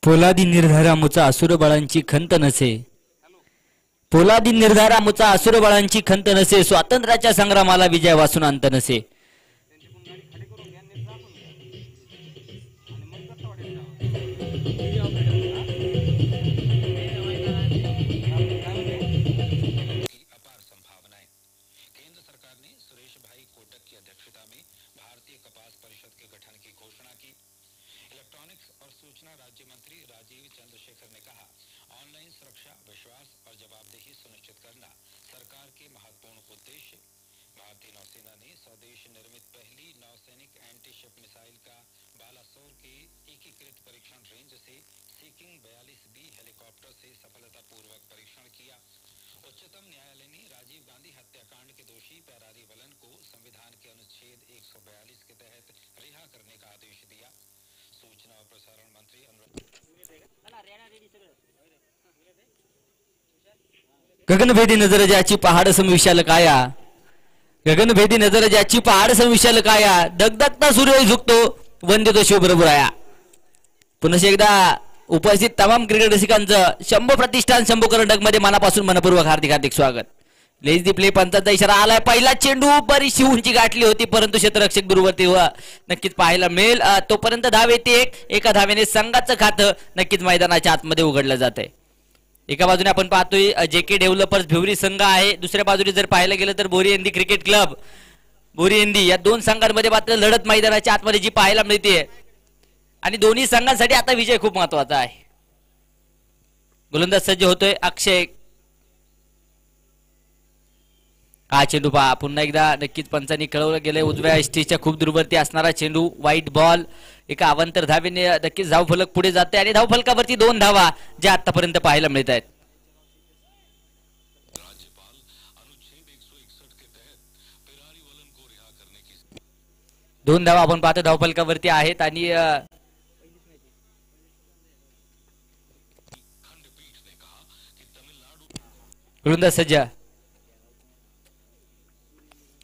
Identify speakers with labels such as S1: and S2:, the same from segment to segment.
S1: पोलादी निर्धारा मुचा असुर बळांची खंत नसे, पोलादी निर्धारा मुचा असुर बळांची खंत नसे, स्वातंत्र्याच्या संग्रामाला विजय वासून अंत नसे. गगनभेदी नजर ज्याची पहाड समविशाल काया, गगनभेदी नजर ज्याची पहाड समविशाल काया, दगदगता सूर्य झुकतो वंदे तो शिव बरोबराया. पुन्हा एकदा उपस्थित तमाम क्रिकेट रसिकांचं शंभू प्रतिष्ठान शंभू कर्नाटक मध्ये मनापासून मनपूर्वक हार्दिक हार्दिक स्वागत. लेज दी प्ले पंचाचा इशारा आलाय. पहिला चेंडू बरीचशी उंची गाठली होती परंतु क्षेत्ररक्षक दूरवरती नक्कीच पाहायला मिळेल. तोपर्यंत धाव येते एका धावेने संघाचं खातं नक्कीच मैदानाच्या आतमध्ये उघडलं जात आहे. एका बाजूने आपण पाहतोय जेके डेव्हलपर्स भिवरी संघ आहे, दुसऱ्या बाजूने जर पाहायला गेलं तर बोरीएंदी क्रिकेट क्लब बोरीएंदी, या दोन संघांमध्ये मात्र लढत मैदानाच्या आतमध्ये जी पाहायला मिळते आणि दोन्ही संघांसाठी आता विजय खूप महत्वाचा आहे. गोलंदाज सज्ज होतोय अक्षय. हा चेंडू पहा पुन्हा एकदा नक्कीच पंचांनी कळवलं गेलंय. उजव्या एसटीच्या खूप दूरवरती असणारा चेंडू, व्हाईट बॉल, एका अवांतर धावेने नक्कीच धावफलक पुढे जाते आणि धावफलकावरती 2 धावा ज्या आतापर्यंत पाहायला मिळत आहेत. दोन धावा आपण पाहतो धावफलकावरती आहेत आणि गोलंदाज सज्ज.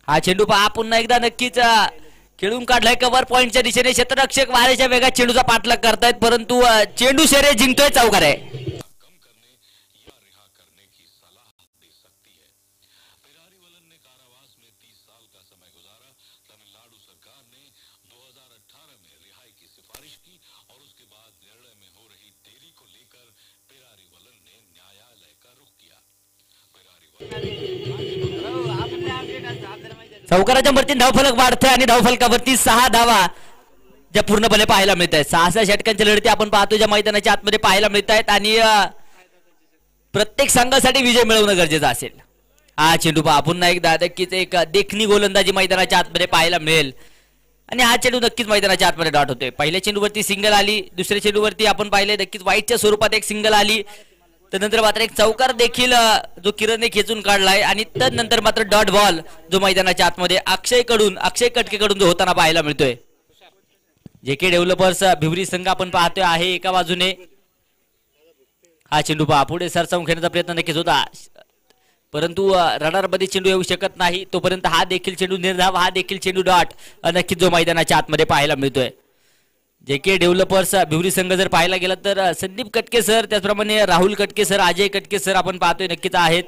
S1: हा चेंडू पहा पुन्हा एकदा नक्कीच खेळून काढलाय कव्हर पॉइंटच्या दिशेने. क्षेत्ररक्षक वाऱ्याच्या वेगात चेंडूचा पाठलाग करतायत परंतु चेंडू शर्यत जिंकतोय चौकार आहे. चौकाराच्या वरती धावफलक वाढतोय आणि धावफलकावरती 6 धावा ज्या पूर्णपणे पाहायला मिळत आहेत. 6 षटकांच्या लढती आपण पाहतो ज्या मैदानाच्या आतमध्ये पाहायला मिळत आहेत आणि प्रत्येक संघासाठी विजय मिळवणं गरजेचं असेल. हा चेंडू पहा पुन्हा एकदा नक्कीच एक देखणी गोलंदाजी मैदानाच्या आतमध्ये पाहायला मिळेल आणि हा चेंडू नक्कीच मैदानाच्या आतमध्ये डॉट होतोय. पहिल्या चेंडूवरती सिंगल आली, दुसऱ्या चेंडूवरती आपण पाहिले नक्कीच व्हाईटच्या स्वरूपात एक सिंगल आली, त्यानंतर मात्र एक चौकार देखील जो किरणने खेचून काढलाय आणि त्यानंतर मात्र डॉट बॉल जो मैदानाच्या आतमध्ये अक्षय कटकेकडून जो होताना पाहायला मिळतोय. जेके डेव्हलपर्स भिवरी संघ आपण पाहतोय आहे एका बाजूने. हा चेंडू पहा पुढे सरसावून खेळण्याचा प्रयत्न नक्कीच होता परंतु रडारमध्ये चेंडू येऊ शकत नाही. तोपर्यंत हा देखील चेंडू निर्धाव, हा देखील चेंडू डॉट नक्कीच जो मैदानाच्या आतमध्ये पाहायला मिळतोय. जेके डेव्हलपर्स भिवरी संघ जर पाहायला गेला तर संदीप कटके सर, त्याचप्रमाणे राहुल कटके सर, अजय कटके सर आपण पाहतोय नक्कीच आहेत.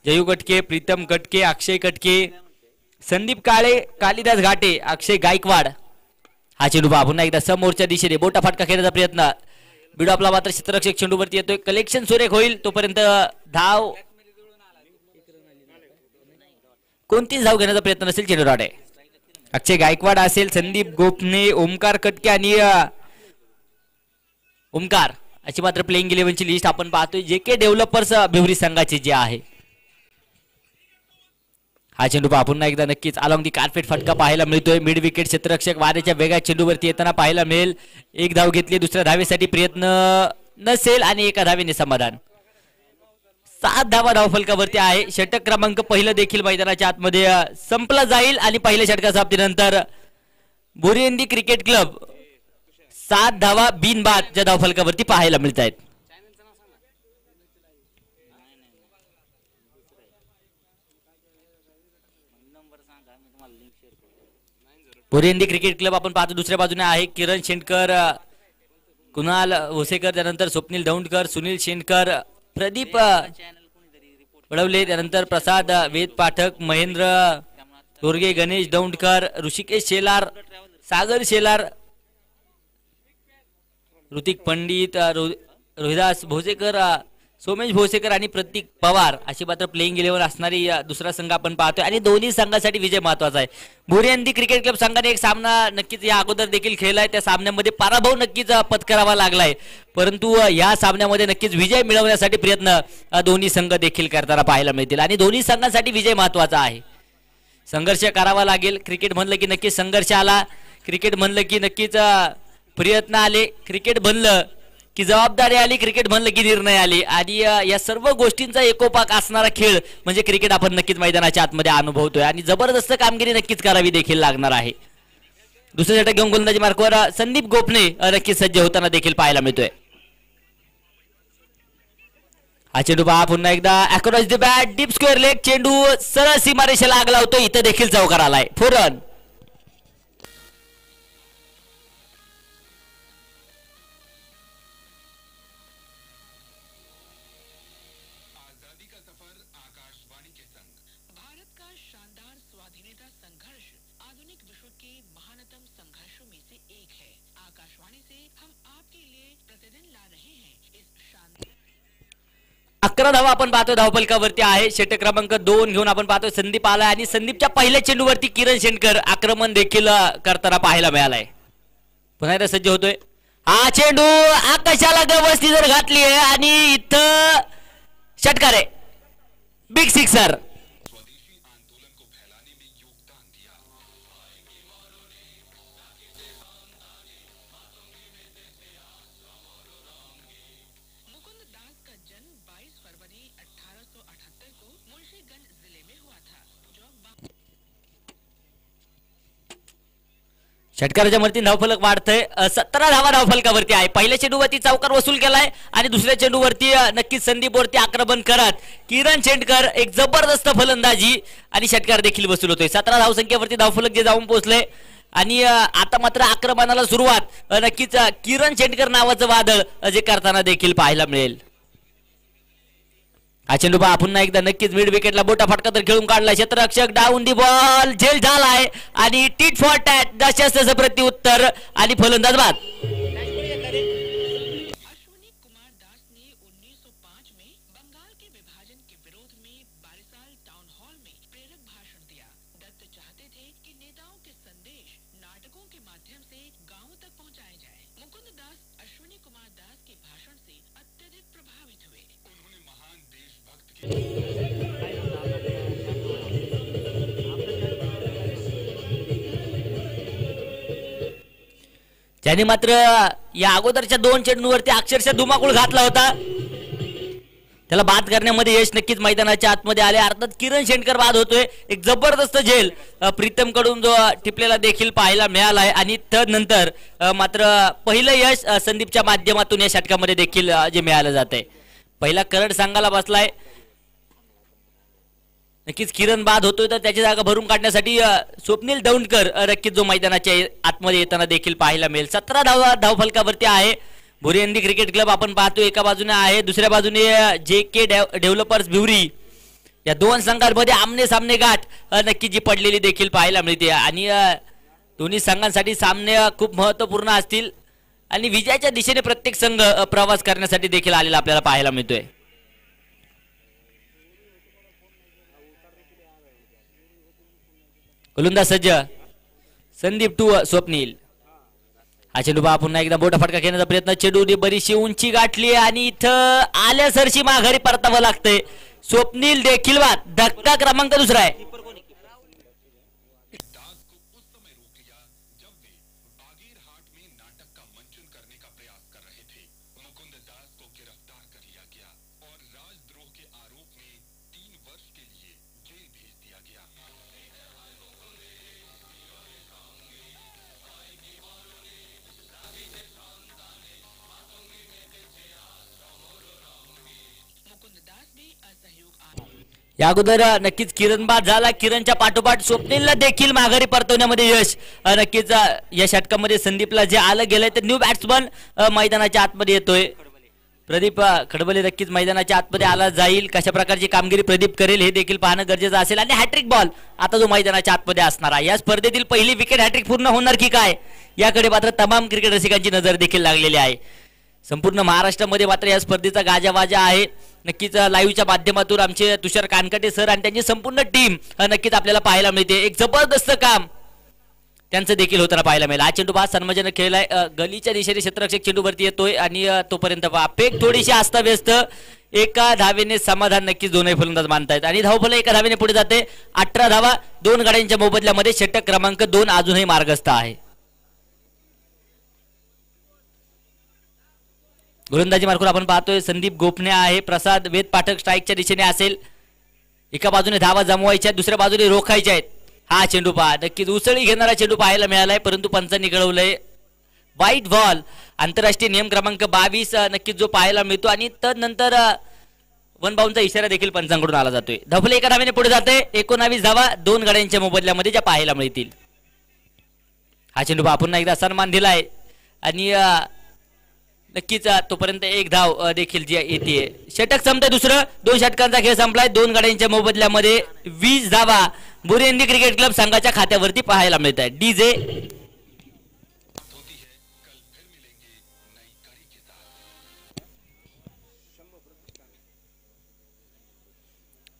S1: जयू कटके, प्रीतम कटके, अक्षय कटके, संदीप काळे, कालिदास घाटे, अक्षय गायकवाड. हा चेंडू पहा पुन्हा एकदा समोरच्या दिशेने बोटा फाटका खेळण्याचा प्रयत्न. बिडो आपला मात्र क्षेत्ररक्षक चेंडूवरती येतोय. कलेक्शन सुरेख होईल तोपर्यंत धाव कोणतीच धाव घेण्याचा प्रयत्न नसेल. चेंडू डॉट आहे. अक्षय गायकवाड असेल, संदीप गोपने, ओमकार कटके आणि ओमकार अशी मात्र प्लेइंग 11 ची लिस्ट आपण पाहतोय जेके डेव्हलपर्स भिवरी संघाची जी आहे. हा चेंडू पहा पुन्हा एकदा नक्कीच अलॉंग दी कार्पेट फटका पाहायला मिळतोय. मिड विकेट क्षेत्ररक्षक वाऱ्याच्या वेगात चेंडूवरती येताना पाहायला मिळेल. एक धाव घेतली, दुसऱ्या धावेसाठी प्रयत्न नसेल आणि एका धावेने समाधान. 7 धावा धावफलकावरती आहे. षटक क्रमांक पहिलं देखील मैदानाच्या आतमध्ये संपला जाईल आणि पहिल्या षटका समाप्तीनंतर बोरीएंदी क्रिकेट क्लब 7 धावा बिनबाद ज्या धावफलकावरती पाहायला मिळत आहेत. बोरीएंदी क्रिकेट क्लब आपण पाहतो दुसऱ्या बाजूने आहे किरण शेंडकर, कुणाल भोसेकर, त्यानंतर स्वप्नील दौंडकर, सुनील शेनकर, प्रदीप वडवले, त्यानंतर प्रसाद वेद पाठक, महेंद्र तोरगे, गणेश दौंडकर, ऋषिकेश शेलार, सागर शेलार, ऋतिक पंडित, रोहिदास भोसेकर, सोमेश भोसेकर आणि प्रतीक पवार अशी मात्र प्लेइंग 11 असणारी दुसरा संघ आपण पाहतोय आणि दोन्ही संघासाठी विजय महत्वाचा आहे. भोरियांदी क्रिकेट क्लब संघाने एक सामना नक्कीच या अगोदर देखील खेळलाय, त्या सामन्यामध्ये पराभव नक्कीच पत्करावा लागलाय, परंतु या सामन्यामध्ये नक्कीच विजय मिळवण्यासाठी प्रयत्न दोन्ही संघ देखील करताना पाहायला मिळतील आणि दोन्ही संघांसाठी विजय महत्वाचा आहे. संघर्ष करावा लागेल. क्रिकेट म्हणलं की नक्कीच संघर्ष आला, क्रिकेट म्हणलं की नक्कीच प्रयत्न आले, क्रिकेट म्हणलं की जबाबदारी आली, क्रिकेट म्हणलं की निर्णय आले आणि या सर्व गोष्टींचा एकोपाक असणारा खेळ म्हणजे क्रिकेट आपण नक्कीच मैदानाच्या आतमध्ये अनुभवतोय आणि जबरदस्त कामगिरी नक्कीच करावी देखील लागणार आहे. दुसऱ्या षटक घेऊन गोलंदाजी मार्कवर संदीप गोपने नक्कीच सज्ज होताना देखील पाहायला मिळतोय. हा चेंडू पहा पुन्हा एकदा across the bat, deep square leg, चेंडू सरळ सीमारेषेला आग लावतो, इथं देखील चौकार आलाय, 4 रन. अकरा धावा आपण पाहतो धावफलकावरती आहे. षटक क्रमांक 2 घेऊन आपण पाहतोय संदीप आला आणि संदीपच्या पहिल्या चेंडूवरती किरण शेणकर आक्रमण देखील करताना पाहायला मिळालंय. पुन्हा एकदा सज्ज होतोय. हा चेंडू आकाशाला गवसती जर घातली आहे आणि इथं षटकार आहे, बिग सिक्सर. षटकाराच्या मर्ती धावफलक वाढतंय. 17 धावा धावफलकावरती आहे. पहिल्या चेंडूवरती चौकार वसूल केलाय आणि दुसऱ्या चेंडूवरती नक्कीच संदीपवरती आक्रमण करत किरण शेंडकर एक जबरदस्त फलंदाजी आणि षटकार देखील वसूल होतोय. 17 धावसंख्येवरती धावफलक जे जाऊन पोहोचले आणि आता मात्र आक्रमणाला सुरुवात नक्कीच किरण शेंडकर नावाचं वादळ जे करताना देखील पाहायला मिळेल. हा चेंडू पहा पुन्हा एकदा नक्कीच मिड विकेटला बोटा फटका तर खेळून काढला. क्षेत्ररक्षक डाऊन दी बॉल, झेल झालाय आणि टीट फॉर टॅट जशास प्रत्युत्तर आणि फलंदाज बाद. त्याने मात्र या अगोदरच्या 2 चेंडूवरती अक्षरशः धुमाकूळ घातला होता. त्याला बाद करण्यामध्ये यश नक्कीच मैदानाच्या आतमध्ये आले. अर्थात किरण शेंडकर बाद होतोय. एक जबरदस्त झेल प्रीतम कडून जो टिपलेला देखील पाहायला मिळाला आहे आणि नंतर मात्र पहिलं यश संदीपच्या माध्यमातून या षटकामध्ये देखील जे मिळालं जातंय. पहिला करंट संघाला बसलाय. नक्कीच किरण बाद होतोय तर त्याची जागा भरून काढण्यासाठी स्वप्नील दौंडकर नक्कीच जो मैदानाच्या आतमध्ये येताना देखील पाहायला मिळेल. 17 धावफलकावरती आहे भोरियांदी क्रिकेट क्लब आपण पाहतो. एका बाजूने आहे, दुसऱ्या बाजूने JK डेव्हलपर्स भिवरी. या 2 संघांमध्ये आमने सामने गाठ नक्की जी पडलेली देखील पाहायला मिळते आणि दोन्ही संघांसाठी सामने खूप महत्वपूर्ण असतील आणि विजयाच्या दिशेने प्रत्येक संघ प्रवास करण्यासाठी देखील आलेला आपल्याला पाहायला मिळतोय. गोलंदाज सज्ज, संदीप टू स्वप्नील. हा चेंडू पहा पुन्हा एकदा बोटा फटका घेण्याचा प्रयत्न. चेंडूने बरीचशी उंची गाठली आणि इथं आल्यासरशी माघारी परतावं लागतंय. स्वप्नील देखील बाद. धक्का क्रमांक 2 आहे. या अगोदर नक्कीच किरण बाद झाला. किरणच्या पाठोपाठ स्वप्नीलला देखील माघारी परतवण्यामध्ये यश. नक्कीच या षटकामध्ये संदीपला जे आलं गेलंय तर न्यू बॅट्समन मैदानाच्या आतमध्ये येतोय. प्रदीप खडबले नक्कीच मैदानाच्या आतमध्ये आला जाईल. कशा प्रकारची कामगिरी प्रदीप करेल हे देखील पाहणं गरजेचं असेल. आणि हॅट्रिक बॉल आता जो मैदानाच्या आतमध्ये असणार आहे. या स्पर्धेतील पहिली विकेट हॅट्रिक पूर्ण होणार की काय याकडे मात्र तमाम क्रिकेट रसिकांची नजर देखील लागलेली आहे. संपूर्ण महाराष्ट्रामध्ये मात्र या स्पर्धेचा गाजावाजा आहे. नक्कीच लाईव्हच्या माध्यमातून आमचे तुषार कानकाटे सर आणि त्यांची संपूर्ण टीम नक्कीच आपल्याला पाहायला मिळते. एक जबरदस्त काम त्यांचं देखील होताना पाहायला मिळेल. हा चेंडू पास सन्मानजनक खेळलाय. गलीच्या दिशेने क्षेत्ररक्षक चेंडूवरती येतोय आणि तोपर्यंत पेक थोडीशी अस्ताव्यस्त. एका धावेने समाधान नक्कीच दोनही फलंदाज मानतायत आणि धावफल एका धावेने पुढे जाते. 18 धावा 2 गाड्यांच्या मोबदल्यामध्ये. षटक क्रमांक 2 अजूनही मार्गस्थ आहे. गोलंदाजी मार्कून आपण पाहतोय संदीप गोपने आहे. प्रसाद वेद पाठक स्ट्राईकच्या दिशेने असेल. एका बाजूने धावा जमवायच्या दुसऱ्या बाजूने रोखायच्या आहेत. हा चेंडू पहा नक्कीच उसळी घेणारा चेंडू पाहायला मिळालाय परंतु पंचांनी कळवलंय वाईट बॉल. आंतरराष्ट्रीय नियम क्रमांक 22 नक्कीच जो पाहायला मिळतो आणि तदनंतर वन बाउंडचा इशारा देखील पंचांकडून आला जातोय. धावफल एका धावेने पुढे जाते. 19 धावा 2 गाड्यांच्या मोबदल्यामध्ये ज्या पाहायला मिळतील. हा चेंडू पहा पुन्हा एकदा सन्मान दिलाय आणि नक्कीच तोपर्यंत एक धाव देखील जी येते. षटक संपतंय दुसरं. 2 षटकांचा खेळ संपलाय. 2 गाड्यांच्या मोबदल्यामध्ये 20 धावा बुरेंदी क्रिकेट क्लब संघाच्या खात्यावरती पाहायला मिळत आहे. डीजे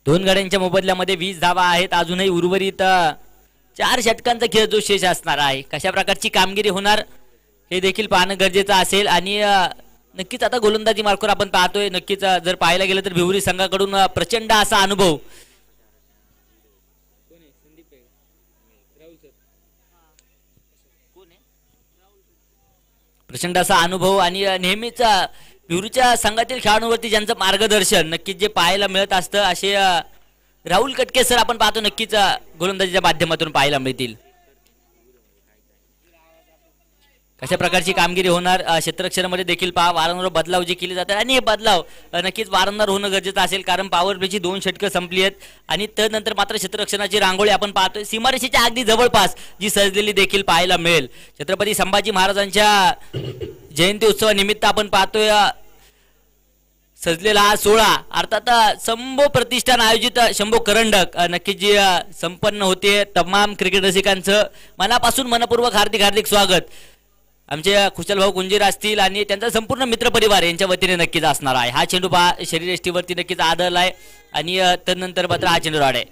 S1: 2 गाड्यांच्या मोबदल्यामध्ये 20 धावा आहेत. अजूनही उर्वरित 4 षटकांचा खेळ जो शेष असणार आहे. कशा प्रकारची कामगिरी होणार हे देखील पाहणं गरजेचं असेल आणि नक्कीच आता गोलंदाजी मार्कवर आपण पाहतोय. नक्कीच जर पाहायला गेलं तर भिवरी संघाकडून प्रचंड असा अनुभव आणि नेहमीच भिवरीच्या संघातील खेळाडूंवरती ज्यांचं मार्गदर्शन नक्कीच जे पाहायला मिळत असतं असे राहुल कटके सर आपण पाहतो नक्कीच गोलंदाजीच्या माध्यमातून पाहायला मिळतील. कशा प्रकारची कामगिरी होणार क्षेत्ररक्षणामध्ये देखील पहा वारंवार बदलाव जे केले जातात आणि हे बदलाव नक्कीच वारंवार होणं गरजेचं असेल कारण पॉवर प्लेची 2 षटकं संपली आहेत आणि त्यानंतर मात्र क्षेत्ररक्षणाची रांगोळी आपण पाहतोय सीमारेषेच्या अगदी जवळपास जी सजलेली देखील पाहायला मिळेल. छत्रपती संभाजी महाराजांच्या जयंती उत्सवानिमित्त आपण पाहतोय सजलेला हा सोहळा अर्थात शंभो प्रतिष्ठान आयोजित शंभो करंडक नक्कीच जी संपन्न होते. तमाम क्रिकेट रसिकांचं मनापासून मनपूर्वक हार्दिक हार्दिक स्वागत आमचे खुशाल भाऊ गुंजीर असतील आणि त्यांचा संपूर्ण मित्रपरिवार यांच्या वतीने नक्कीच असणार आहे. हा चेंडू पहा शरीरयष्टीवरती नक्कीच आदळलाय आणि त्यानंतर मात्र हा चेंडू राड आहे.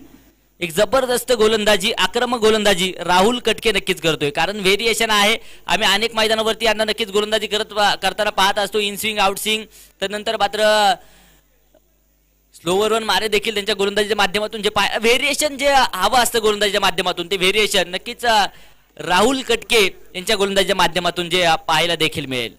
S1: एक जबरदस्त गोलंदाजी आक्रमक गोलंदाजी राहुल कटके नक्कीच करतोय कारण व्हेरिएशन आहे. आम्ही अनेक मैदानावरती यांना नक्कीच गोलंदाजी करताना पाहत असतो. इन स्विंग आउट स्विंग त्यानंतर मात्र स्लोवर वन मारे देखील त्यांच्या गोलंदाजीच्या माध्यमातून जे व्हेरिएशन जे हवं असतं गोलंदाजीच्या माध्यमातून ते व्हेरिएशन नक्कीच राहुल कटके यांच्या गोलंदाजीच्या माध्यमातून जे पाहायला देखील मिळेल.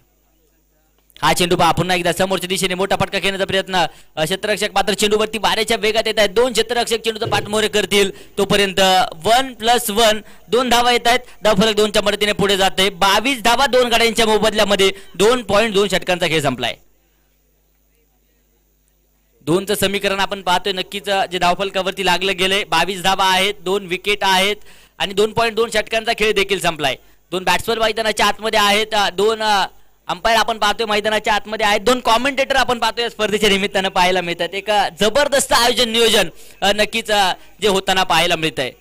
S1: हा चेंडू पहा पुन्हा एकदा समोरच्या दिशेने मोठा फटका खेळण्याचा प्रयत्न. क्षेत्ररक्षक मात्र चेंडूवरती बारेच्या वेगात येत आहेत. 2 क्षेत्ररक्षक चेंडूचा पाठमोहरे करतील तोपर्यंत 1+1 2 धावा येत आहेत. धावफलक 2च्या मदतीने पुढे जाते. 22 धावा 2 गाड्यांच्या मोबदल्यामध्ये 2.2 षटकांचा खेळ संपलाय. 2चं समीकरण आपण पाहतोय नक्कीच जे धावफलकावरती लागलं गेलंय. 22 धावा आहेत 2 विकेट आहेत आणि 2.2 षटकांचा खेळ देखील संपलाय. 2 बॅट्समन मैदानाच्या आतमध्ये आहेत. 2 अंपायर आपण पाहतोय मैदानाच्या आतमध्ये आहेत. 2 कॉमेंटेटर आपण पाहतोय स्पर्धेच्या निमित्तानं पाहायला मिळतात. एक जबरदस्त आयोजन नियोजन नक्कीच जे होताना पाहायला मिळत आहे.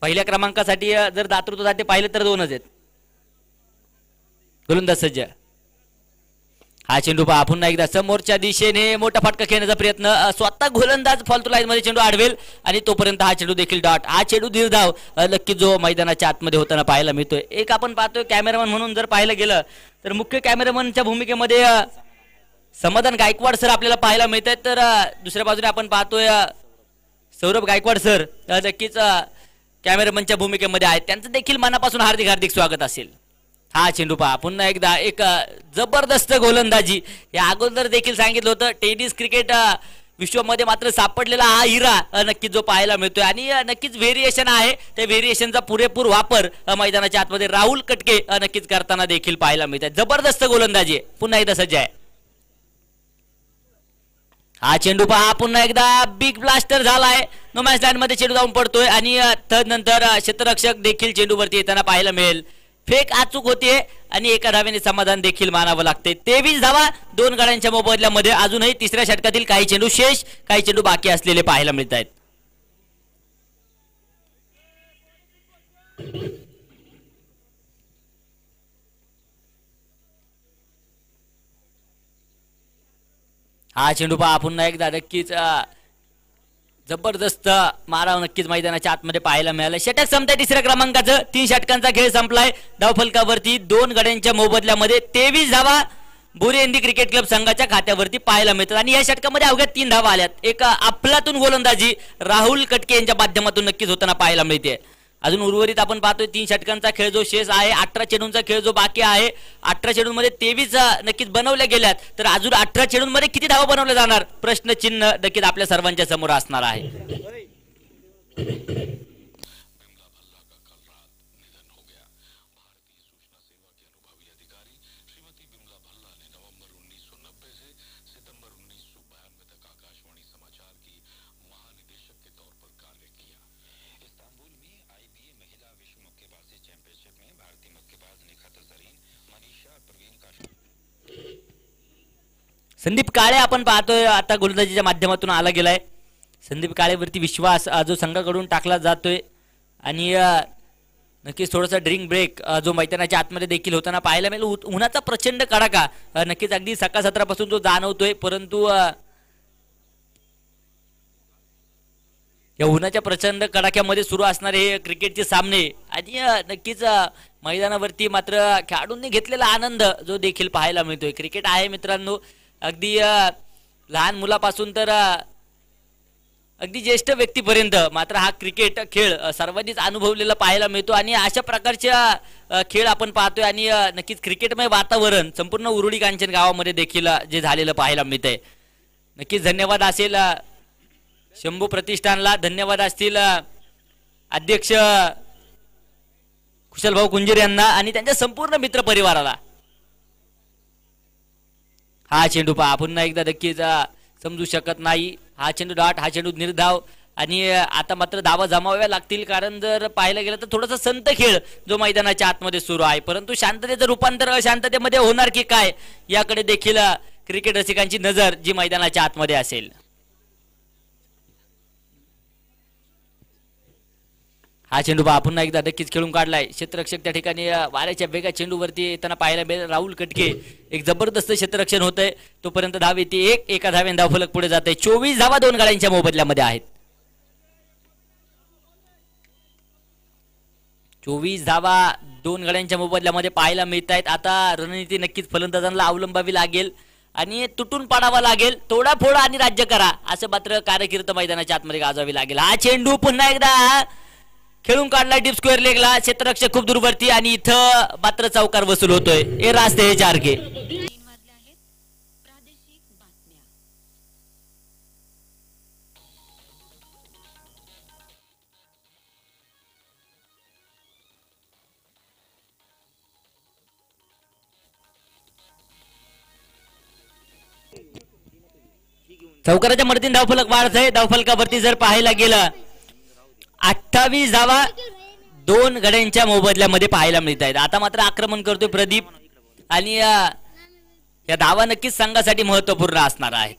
S1: पहिल्या क्रमांकासाठी जर दातृत्वासाठी पाहिलं तर 2च आहेत. गोलंदाज सज्ज. हा चेंडू पहा पुन्हा एकदा समोरच्या दिशेने मोठा फटका खेळण्याचा प्रयत्न. स्वतः गोलंदाज फॉल्टू लाईन मध्ये चेंडू आडवेल आणि तोपर्यंत हा चेंडू देखील डॉट. हा चेंडू दीर्घधाव नक्की जो मैदानाच्या आतमध्ये होताना पाहायला मिळतोय. एक आपण पाहतोय कॅमेरामन म्हणून जर पाहायला गेलं तर मुख्य कॅमेरामनच्या भूमिकेमध्ये समाधान गायकवाड सर आपल्याला पाहायला मिळत आहेत. तर दुसऱ्या बाजूने आपण पाहतोय सौरभ गायकवाड सर नक्कीच कॅमेरामनच्या भूमिकेमध्ये आहेत. त्यांचं देखील मनापासून हार्दिक हार्दिक स्वागत असेल. हा चेंडू पहा पुन्हा एकदा एक जबरदस्त गोलंदाजी. या अगोदर देखील सांगितलं होतं टेनिस क्रिकेट विश्वामध्ये मात्र सापडलेला हा हिरा नक्कीच जो पाहायला मिळतोय आणि नक्कीच व्हेरिएशन आहे. त्या व्हेरिएशनचा पुरेपूर वापर मैदानाच्या आतमध्ये राहुल कटके नक्कीच करताना देखील पाहायला मिळत आहे. जबरदस्त गोलंदाजी पुन्हा एकदा सज्ज आहे. हा चेंडू पहा पुन्हा एकदा बिग ब्लास्टर झालाय. नो मॅच लाईन मध्ये चेंडू जाऊन पडतोय आणि तदनंतर क्षेत्ररक्षक देखील चेंडूवरती येताना पाहायला मिळेल. फेक अचूक होतीये आणि एका धावेने समाधान देखील मानावं लागते. 23 धावा 2 गड्यांच्या मोबदल्यामध्ये. अजूनही तिसऱ्या षटकातील काही चेंडू शेष, काही चेंडू बाकी असलेले पाहायला मिळत आहेत. हा चेंडू पहा पुन्हा एकदा नक्कीच जबरदस्त माराव नक्कीच मैदानाच्या आतमध्ये पाहायला मिळालं. षटक संपतंय तिसऱ्या क्रमांकाचं. 3 षटकांचा खेळ संपलाय. धावफलकावरती 2 गड्यांच्या मोबदल्यामध्ये 23 धावा बोरी हिंदी क्रिकेट क्लब संघाच्या खात्यावरती पाहायला मिळतात आणि या षटकामध्ये अवघ्या 3 धावा आल्यात. एक अफलातून गोलंदाजी राहुल कटके यांच्या माध्यमातून नक्कीच होताना पाहायला मिळते. अजून उर्वरित आपण पाहतोय 3 षटकांचा खेळ जो शेष आहे, 18 चेंडूंचा खेळ जो बाकी आहे, 18 चेंडूंमध्ये 23 नक्कीच बनवल्या गेल्यात. तर अजून 18 चेंडूंमध्ये किती धावा बनवल्या जाणार प्रश्नचिन्ह नक्कीच आपल्या सर्वांच्या समोर असणार आहे. संदीप काळे आपण पाहतोय आता गोलंदाजीच्या माध्यमातून आला गेलाय. संदीप काळेवरती विश्वास जो संघाकडून टाकला जातोय आणि नक्कीच थोडासा ड्रिंक ब्रेक जो मैदानाच्या आतमध्ये देखील होताना पाहायला मिळेल. उन्हाचा प्रचंड कडाका नक्कीच अगदी सकाळ सत्रापासून जो जाणवतोय, परंतु या उन्हाच्या प्रचंड कडाक्यामध्ये सुरू असणारे हे क्रिकेटचे सामने आणि नक्कीच मैदानावरती मात्र खेळाडूंनी घेतलेला आनंद जो देखील पाहायला मिळतोय. क्रिकेट आहे मित्रांनो, अगदी लहान मुलापासून तर अगदी ज्येष्ठ व्यक्तीपर्यंत मात्र हा क्रिकेट खेळ सर्वांनीच अनुभवलेला पाहायला मिळतो आणि अशा प्रकारच्या खेळ आपण पाहतोय आणि नक्कीच क्रिकेटमय वातावरण संपूर्ण उरुळी कांचन गावामध्ये देखील जे झालेलं पाहायला मिळतंय. नक्कीच धन्यवाद असेल शंभू प्रतिष्ठानला, धन्यवाद असतील अध्यक्ष कुशलभाऊ कुंजीर यांना आणि त्यांच्या संपूर्ण मित्र परिवाराला. हा चेंडू पहा पुन्हा एकदा नक्कीच समजू शकत नाही. हा चेंडू डॉट, हा चेंडू निर्धाव आणि आता मात्र धावा जमाव्या लागतील, कारण जर पाहायला गेलं तर थोडासा संत खेळ जो मैदानाच्या आतमध्ये सुरू आहे, परंतु शांततेचं रूपांतर अशांततेमध्ये होणार की काय याकडे देखील क्रिकेट रसिकांची नजर जी मैदानाच्या आतमध्ये असेल. हा चेंडू पहा पुन्हा एकदा नक्कीच खेळून काढलाय. क्षेत्ररक्षक त्या ठिकाणी वाऱ्याच्या वेगा चेंडूवरती येताना पाहायला मिळेल. राहुल कटके एक जबरदस्त क्षेत्ररक्षण होतंय, तोपर्यंत धाव येते. एका धावेने धावफलक पुढे जाते. 24 धावा 2 गड्यांच्या मोबदल्यामध्ये आहेत. 24 धावा 2 गड्यांच्या मोबदल्यामध्ये पाहायला मिळत आहेत. आता रणनीती नक्कीच फलंदाजांना अवलंबावी लागेल आणि तुटून पाडावा लागेल. तोडा फोडा आणि राज्य करा असं मात्र कारकीर्द मैदानाच्या आतमध्ये गाजवावी लागेल. हा चेंडू पुन्हा एकदा खेळून काढला डीप स्क्वेअर लेगला. क्षेत्ररक्षक खूप दूरवरती आणि इथं मात्र चौकार वसूल होतोय. हे रास्ते हे 4 के. चौकाराच्या मदतीने धावफलक वाढत आहे. धावफलकावरती जर पाहायला गेलं 28 धावा 2 गड्यांच्या मोबदल्यामध्ये पाहायला मिळत आहेत. आता मात्र आक्रमण करतोय प्रदीप आणि या धावा नक्कीच संघासाठी महत्वपूर्ण असणार आहे.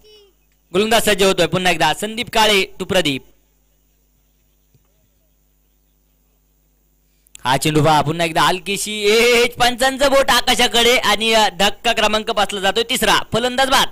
S1: गोलंदाज सज्ज होतोय पुन्हा एकदा. संदीप काळे टू प्रदीप. हा चेंडू पहा पुन्हा एकदा हलकीशी पंचांचं बोट आकाशाकडे आणि धक्का क्रमांक पासला जातोय 3रा. फलंदाज बाद.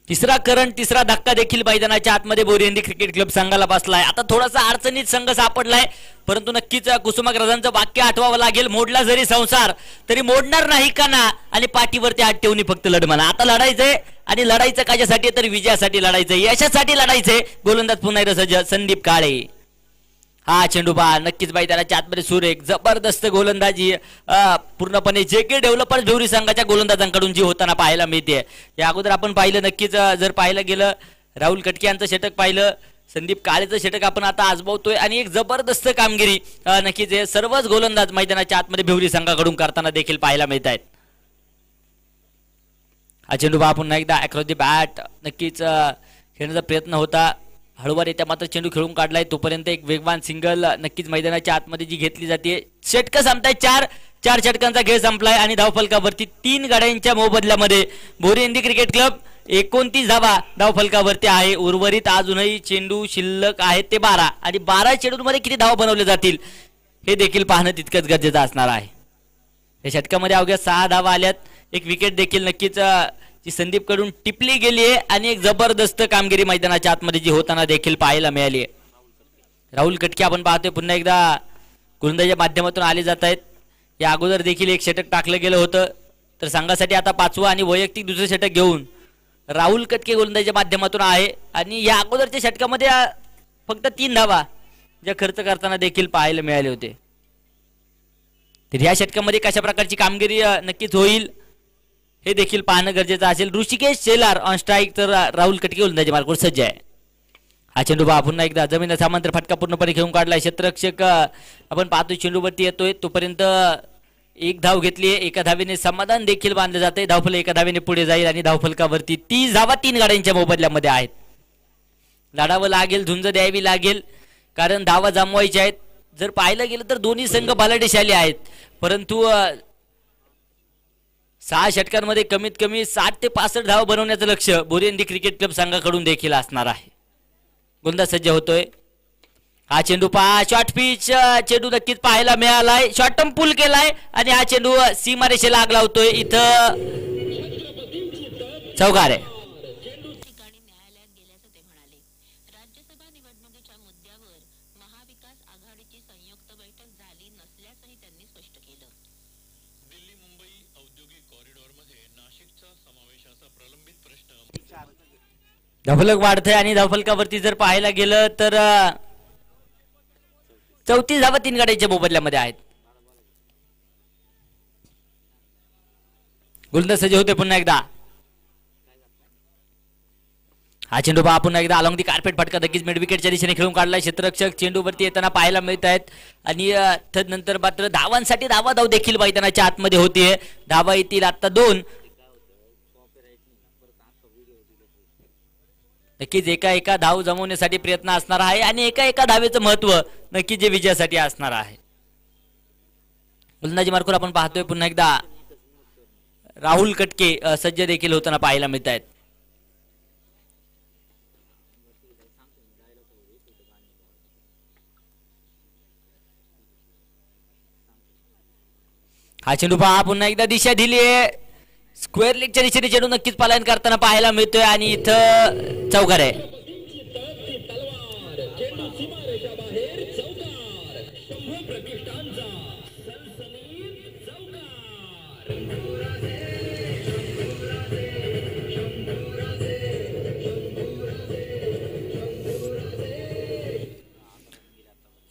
S1: तिसरा करंट, तिसरा धक्का देखील मैदानाच्या आतमध्ये बोरिवली क्रिकेट क्लब संघाला बसलाय. आता थोडासा अडचणीत संघ सापडलाय, परंतु नक्कीच कुसुमाग्रजांचं वाक्य आठवावं लागेल, मोडला जरी संसार तरी मोडणार नाही का ना, आणि पाठीवरती हात ठेवून फक्त लढ म्हणा. आता लढायचंय, आणि लढायचं कशासाठी तर विजयासाठी लढायचंय, यशासाठी लढायचंय. गोलंदाज पुन्हा एकदा सज्ज संदीप काळे. हा चेंडू बा नक्कीच मैदानाच्या आतमध्ये सुरेख जबरदस्त गोलंदाजी पूर्णपणे जे के डेव्हलपर्स भिवरी संघाच्या गोलंदाजांकडून जी होताना पाहायला मिळते. या अगोदर आपण पाहिलं नक्कीच, जर पाहिलं गेलं राहुल कटके यांचं षटक पाहिलं, संदीप काळेचं षटक आपण आता आजमावतोय, आणि एक जबरदस्त कामगिरी नक्कीच हे सर्वच गोलंदाज मैदानाच्या आतमध्ये भिवरी संघाकडून करताना देखील पाहायला मिळत आहेत. हा चेंडू बा पुन्हा एकदा अक्रॉस दी बॅट नक्कीच खेळण्याचा प्रयत्न होता, हळूवार येत्या मात्र चेंडू खेळून काढलाय. तोपर्यंत एक वेगवान सिंगल नक्कीच मैदानाच्या आतमध्ये जी घेतली जाते. षटक संपताय, चार षटकांचा खेळ संपलाय, आणि धावफलकावरती 3 गाड्यांच्या मोबदल्यामध्ये बोरिवली क्रिकेट क्लब 29 धावा धावफलकावरती आहे. उर्वरित अजूनही चेंडू शिल्लक आहेत ते 12, आणि 12 चेंडूंमध्ये किती धावा बनवले जातील हे देखील पाहणं तितकंच गरजेचं असणार आहे. या षटकामध्ये अवघ्या 6 धावा आल्यात, एक विकेट देखील नक्कीच जी संदीप कडून टिपली गेली आहे, आणि एक जबरदस्त कामगिरी मैदानाच्या आतमध्ये जी होताना देखील पाहायला मिळाली आहे. राहुल कटके आपण पाहतोय पुन्हा एकदा गोलंदाजीच्या माध्यमातून आले जात आहेत. या अगोदर देखील एक षटक टाकलं गेलं होतं, तर संघासाठी आता 5वं आणि वैयक्तिक दुसरं षटक घेऊन राहुल कटके गोलंदाजीच्या माध्यमातून आहे. आणि या अगोदरच्या षटकामध्ये फक्त 3 धावा ज्या खर्च करताना देखील पाहायला मिळाले होते. तर या षटकामध्ये कशा प्रकारची कामगिरी नक्कीच होईल हे देखील पाहणं गरजेचं असेल. ऋषिकेश शेलार ऑन स्ट्राईक, तर राहुल कटके गोलंदाजी मार्गावर सज्ज आहे. हा चेंडू बा पुन्हा एकदा जमीन सामंत फटका पूर्णपणे खेळून काढलाय. क्षेत्ररक्षक आपण पाहतोय चेंडूवरती येतोय, तोपर्यंत एक धाव घेतली आहे, एका धावेने समाधान देखील बांधलं जाते. धावफलक एका धावेने पुढे जाईल, आणि धावफलकावरती 30 धावा 3 गाड्यांच्या मोबदल्यामध्ये आहेत. लढावं लागेल, झुंज द्यावी लागेल, कारण धावा जमवायच्या आहेत. जर पाहिलं गेलं तर दोन्ही संघ बलाढ्यशाली आहेत, परंतु 6 षटकांमध्ये कमीत कमी 60 ते 65 धावा बनवण्याचं लक्ष बोरिवली क्रिकेट क्लब संघाकडून देखील असणार आहे. गोलंदाज सज्ज होतोय. हा चेंडू शॉर्ट पिच चेंडू नक्कीच पाहायला मिळालाय, शॉर्ट टर्म पुल केलाय, आणि हा चेंडू सीमारेषेला आग लावतोय. इथं चौकार आहे. धावफलक वाढतंय, आणि धावफलकावरती जर पाहायला गेलं तर 34 धावा 3 गाड्यांच्या मोबदल्यामध्ये आहेत. गोलंदाज सज्ज होते पुन्हा एकदा. हा चेंडू बा पुन्हा एकदा अलॉंग दी कार्पेट फटका नक्कीच मिड विकेटच्या दिशेने खेळून काढलाय. क्षेत्ररक्षक चेंडूवरती येताना पाहायला मिळत आहेत, आणि तदनंतर मात्र धावांसाठी धाव देखील मैदानाच्या आतमध्ये होतीये. धावा येतील आता 2. नक्कीच एका धाव जमवण्यासाठी प्रयत्न असणार आहे, आणि एका धावेचं महत्व नक्कीच जे विजयासाठी असणार आहे. गोलंदाजी मार्गावर आपण पाहतोय पुन्हा एकदा राहुल कटके सज्ज देखील होताना पाहायला मिळत आहेत. हा चेंडू पहा पुन्हा एकदा दिशा दिली आहे, स्क्वेअर लेगच्या दिशेने चेंडू नक्कीच पलायन करताना पाहायला मिळतोय, आणि इथं चौकार आहे.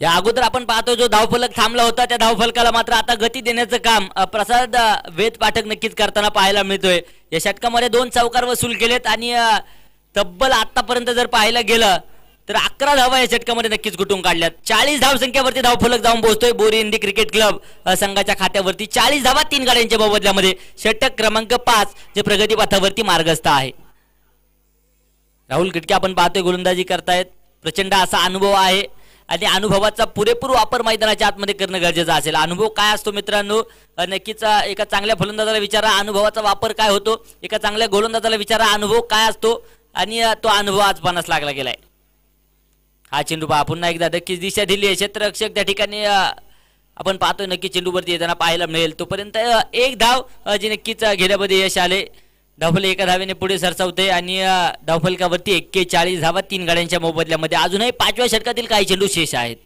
S1: या अगोदर आपण पाहतो जो धावफलक थांबला होता, त्या धावफलकाला मात्र आता गती देण्याचं काम प्रसाद वेद पाठक नक्कीच करताना पाहायला मिळतोय. या षटकामध्ये 2 चौकार वसूल केलेत, आणि तब्बल आतापर्यंत जर पाहायला गेलं तर 11 धावा या षटकामध्ये नक्कीच गुटून काढल्यात. 40 धावसंख्येवरती धावफलक जाऊन पोहोचतोय बोरिवली क्रिकेट क्लब संघाच्या खात्यावरती. 40 धावा 3 गाड्यांच्या मोबदल्यामध्ये षटक क्रमांक 5 जे प्रगतीपथावरती मार्गस्थ आहे. राहुल कटके आपण पाहतोय गोलंदाजी करतायत. प्रचंड असा अनुभव आहे, आणि अनुभवाचा पुरेपूर वापर मैदानाच्या आतमध्ये करणं गरजेचं असेल. अनुभव काय असतो मित्रांनो, नक्कीच एका चांगल्या फलंदाजाला विचारा अनुभवाचा वापर काय होतो, एका चांगल्या गोलंदाजाला विचारा अनुभव काय असतो, आणि तो अनुभव आज पणास लागला गेलाय. हा चेंडू पहा पुन्हा एकदा नक्कीच दिशा दिली आहे. क्षेत्ररक्षक त्या ठिकाणी आपण पाहतोय नक्की चेंडूवरती येताना पाहायला मिळेल. तोपर्यंत 1 धाव जी नक्कीच घेण्यामध्ये यश आले. धावफलक एका धावेने पुढे सरसावते आणि धावफलकावरती 41 धावा 3 गाड्यांच्या मोबदल्यामध्ये. अजूनही 5व्या षटकातील काही चेंडू शेष आहेत.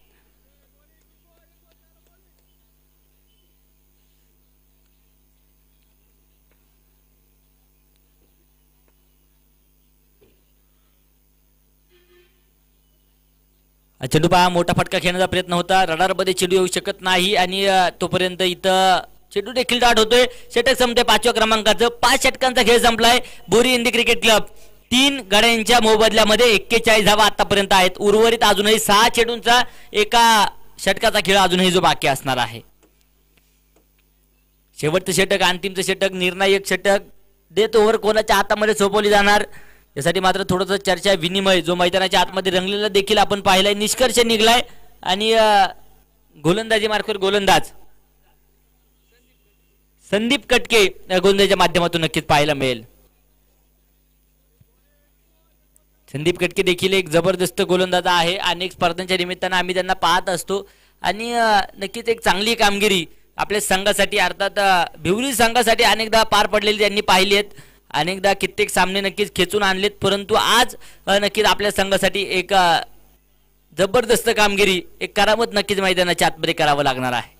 S1: चेंडू पहा मोठा फटका खेळण्याचा प्रयत्न होता. रडारमध्ये चेंडू येऊ शकत नाही आणि तोपर्यंत इथं चेंडू देखील डाट होतोय. षटक संपते 5व्या क्रमांकाचं. 5 षटकांचा खेळ संपलाय. बोरी हिंदी क्रिकेट क्लब 3 गाड्यांच्या मोबदल्यामध्ये 41 धावा आतापर्यंत आहेत. उर्वरित अजूनही 6 चेंडूंचा एका षटकाचा खेळ अजूनही जो बाकी असणार आहे. शेवटचं षटक, अंतिमचं षटक, निर्णायक षटक. डेथ ओव्हर कोणाच्या हातामध्ये सोपवली जाणार यासाठी मात्र थोडंसं चर्चा विनिमय जो मैदानाच्या आतमध्ये रंगलेला देखील आपण पाहिलाय. निष्कर्ष निघलाय आणि गोलंदाजी मार्फत गोलंदाज संदीप कटके गोलंदाजीच्या माध्यमातून नक्कीच पाहायला मिळेल. संदीप कटके देखील एक जबरदस्त गोलंदाज आहे. अनेक स्पर्धांच्या निमित्तानं आम्ही त्यांना पाहत असतो आणि नक्कीच एक चांगली कामगिरी आपल्या संघासाठी अर्थात भिवरी संघासाठी अनेकदा पार पडलेली त्यांनी पाहिली आहेत. अनेकदा कित्येक सामने नक्कीच खेचून आणलेत. परंतु आज नक्कीच आपल्या संघासाठी एक जबरदस्त कामगिरी, एक करामत नक्कीच मैदानाच्या आतमध्ये करावं लागणार आहे.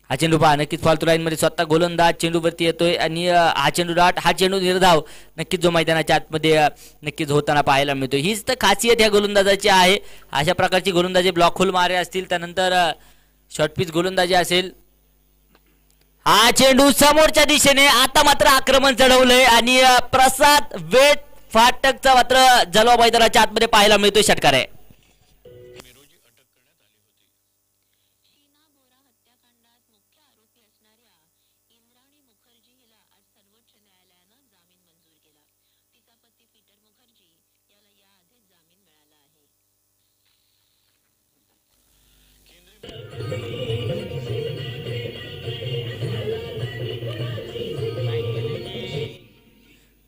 S1: हा चेंडू पहा नक्कीच फालतू लाईन मध्ये स्वतः गोलंदाज चेंडूवरती येतोय आणि हा चेंडू डाट, हा चेंडू निर्धाव नक्कीच जो मैदानाच्या आतमध्ये नक्कीच होताना पाहायला मिळतो. हीच तर खासियत या गोलंदाजाची आहे. अशा प्रकारची गोलंदाजी ब्लॉक होल मारे असतील, त्यानंतर शॉर्ट पिच गोलंदाजी असेल. हा चेंडू समोरच्या दिशेने आता मात्र आक्रमण चढवलंय आणि प्रसाद वेट फाटकचा मात्र जलवा मैदानाच्या आतमध्ये पाहायला मिळतोय. षटकार आहे.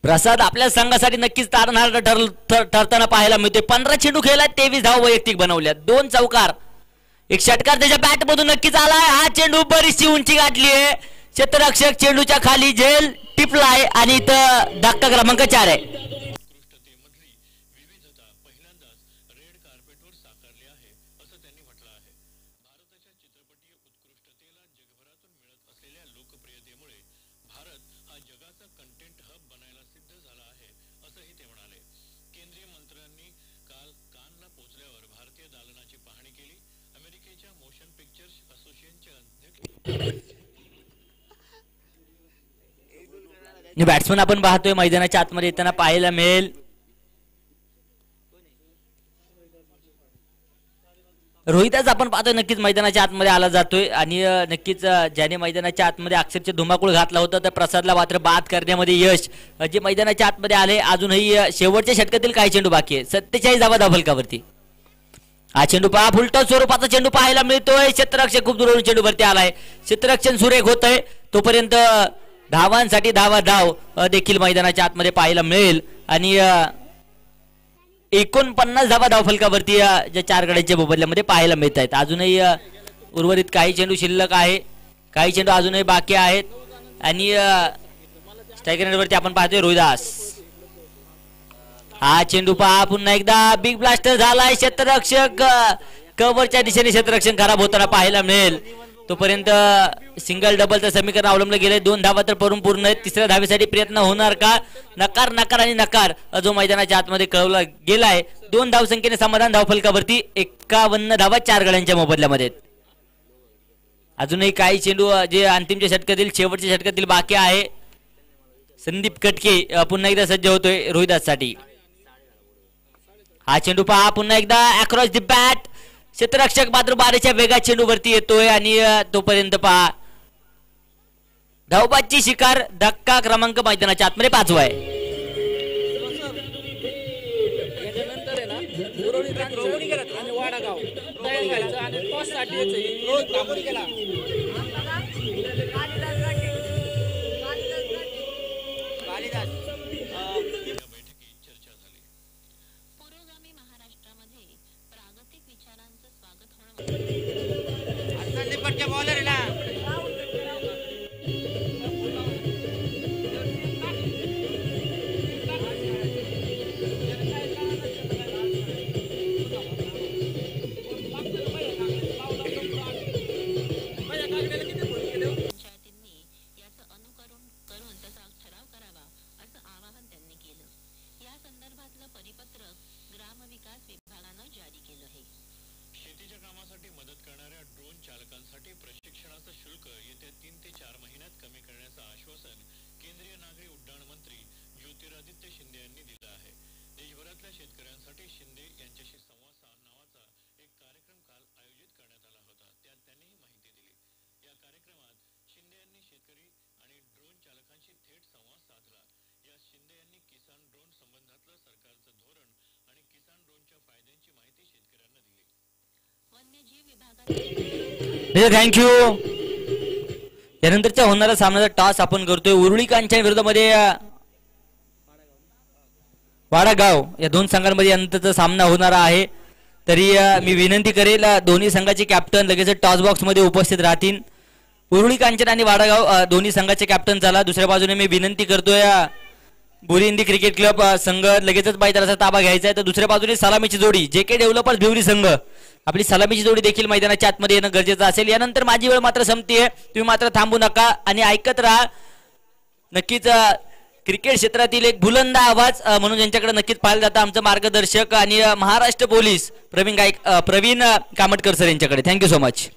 S1: प्रसाद आपल्या संघासाठी नक्कीच तारणहार ठरताना पाहायला मिळते. 15 चेंडू खेळला, 23 धाव वैयक्तिक बनवल्या, 2 चौकार, एक षटकार त्याच्या बॅट मधून नक्कीच आलाय. हा चेंडू बरीचशी उंची गाठली आहे. क्षेत्ररक्षक चेंडूच्या खाली झेल टिपलाय आणि इथं धक्का क्रमांक 4 आहे. बॅट्समन आपण पाहतोय मैदानाच्या आतमध्ये येताना पाहायला मिळेल. रोहितच आपण पाहतोय नक्कीच मैदानाच्या आतमध्ये आला जातोय आणि नक्कीच ज्याने मैदानाच्या आतमध्ये अक्षरशः धुमाकूळ घातला होता त्या प्रसादला मात्र बाद करण्यामध्ये यश जे मैदानाच्या आतमध्ये आले. अजूनही शेवटच्या षटकातील काही चेंडू बाकी आहे. 47 धावा धावफलकावरती. हा चेंडू पहा फुलटॉस स्वरूपाचा चेंडू पाहायला मिळतोय. क्षेत्ररक्षक खूप दूरवरून चेंडू वरती आलाय. क्षेत्ररक्षण सुरेख होत आहे. तोपर्यंत धावांसाठी धाव देखील मैदानाच्या आतमध्ये पाहायला मिळेल आणि 49 धावा धावफलकावरती ज्या 4 गड्यांच्या मोबदल्यामध्ये पाहायला मिळत आहेत. अजूनही उर्वरित काही चेंडू शिल्लक आहे, काही चेंडू अजूनही बाकी आहेत आणि स्ट्रायकर वरती आपण पाहतोय रोहिदास. हा चेंडू पहा पुन्हा एकदा बिग ब्लास्टर झालाय. क्षेत्ररक्षक कव्हरच्या दिशेने क्षेत्ररक्षण खराब होताना पाहायला मिळेल. तोपर्यंत सिंगल डबलचं समीकरण अवलंबलं गेलंय. 2 धावा तर पूर्ण आहेत. 3ऱ्या धावेसाठी प्रयत्न होणार का? नकार नकार आणि नकार जो मैदानाच्या आतमध्ये कळवला गेलाय. 2 धावसंख्येने समाधान धावफलकावरती. 51 धावा 4 गड्यांच्या मोबदल्यामध्ये. अजूनही काही चेंडू जे अंतिमच्या षटकातील शेवटच्या षटकातील बाकी आहे. संदीप कटके पुन्हा एकदा सज्ज होतोय रोहिदाससाठी. हा चेंडू पहा पुन्हा एकदा अक्रॉस द बॅट. क्षेत्ररक्षक मात्र बारीच्या वेगात चेंडूवरती येतोय आणि तोपर्यंत पहा धावबादची शिकार. धक्का क्रमांक मैदानाच्या आतमध्ये 5वा आहे.
S2: विकास विभागानं जारी केलं आहे।
S3: शेतीच्या कामासाठी मदत करणाऱ्या ड्रोन चालकांसाठी प्रशिक्षणाचं शुल्क येत्या 3 ते 4 महिन्यात कमी करण्याचं आश्वासन केंद्रीय नागरी उड्डाण मंत्री ज्योतिरादित्य शिंदे यांनी दिलं आहे। देशभरातल्या शेतकऱ्यांसाठी शिंदे यांच्याशी संवाद नावाचा एक कार्यक्रम काल आयोजित करण्यात आला होता। त्यात त्यांनी ही माहिती दिली। या कार्यक्रमात शिंदे यांनी शेतकरी आणि ड्रोन चालकांशी थेट संवाद साधला। या शिंदे यांनी किसान ड्रोन संबंधातलं सरकारचं धोरण आणि किसान ड्रोनच्या फायद्यांची माहिती शेतकऱ्यांना दिली।
S2: वन्यजीव विभागाने
S1: थँक्यू। यानंतरच्या होणारा सामन्याचा टॉस आपण करतोय उरुळी कांच्या विरोधामध्ये वाडागाव या दोन संघांमध्ये यानंतरचा सामना होणार आहे। तरी मी विनंती करेल दोन्ही संघाचे कॅप्टन लगेच टॉस बॉक्स मध्ये उपस्थित राहतील। उरुळी कांचन आणि वाडागाव दोन्ही संघाचे कॅप्टन झाला। दुसऱ्या बाजूने मी विनंती करतोय बोरी हिंदी क्रिकेट क्लब संघ लगेचच मैदानाचा ताबा घ्यायचा आहे। तर दुसऱ्या बाजूने सलामीची जोडी JK डेव्हलपर्स भिवरी संघ आपली सलामीची जोडी देखील मैदानाच्या आतमध्ये येणं गरजेचं असेल। यानंतर माझी वेळ मात्र संपतीये, तुम्ही मात्र थांबू नका आणि ऐकत राहा। नक्कीच क्रिकेट क्षेत्रातील एक बुलंद आवाज म्हणून ज्यांच्याकडे नक्कीच पाहिलं जातं आमचं मार्गदर्शक आणि महाराष्ट्र पोलीस प्रवीण कामटकर सर यांच्याकडे। Thank you so much.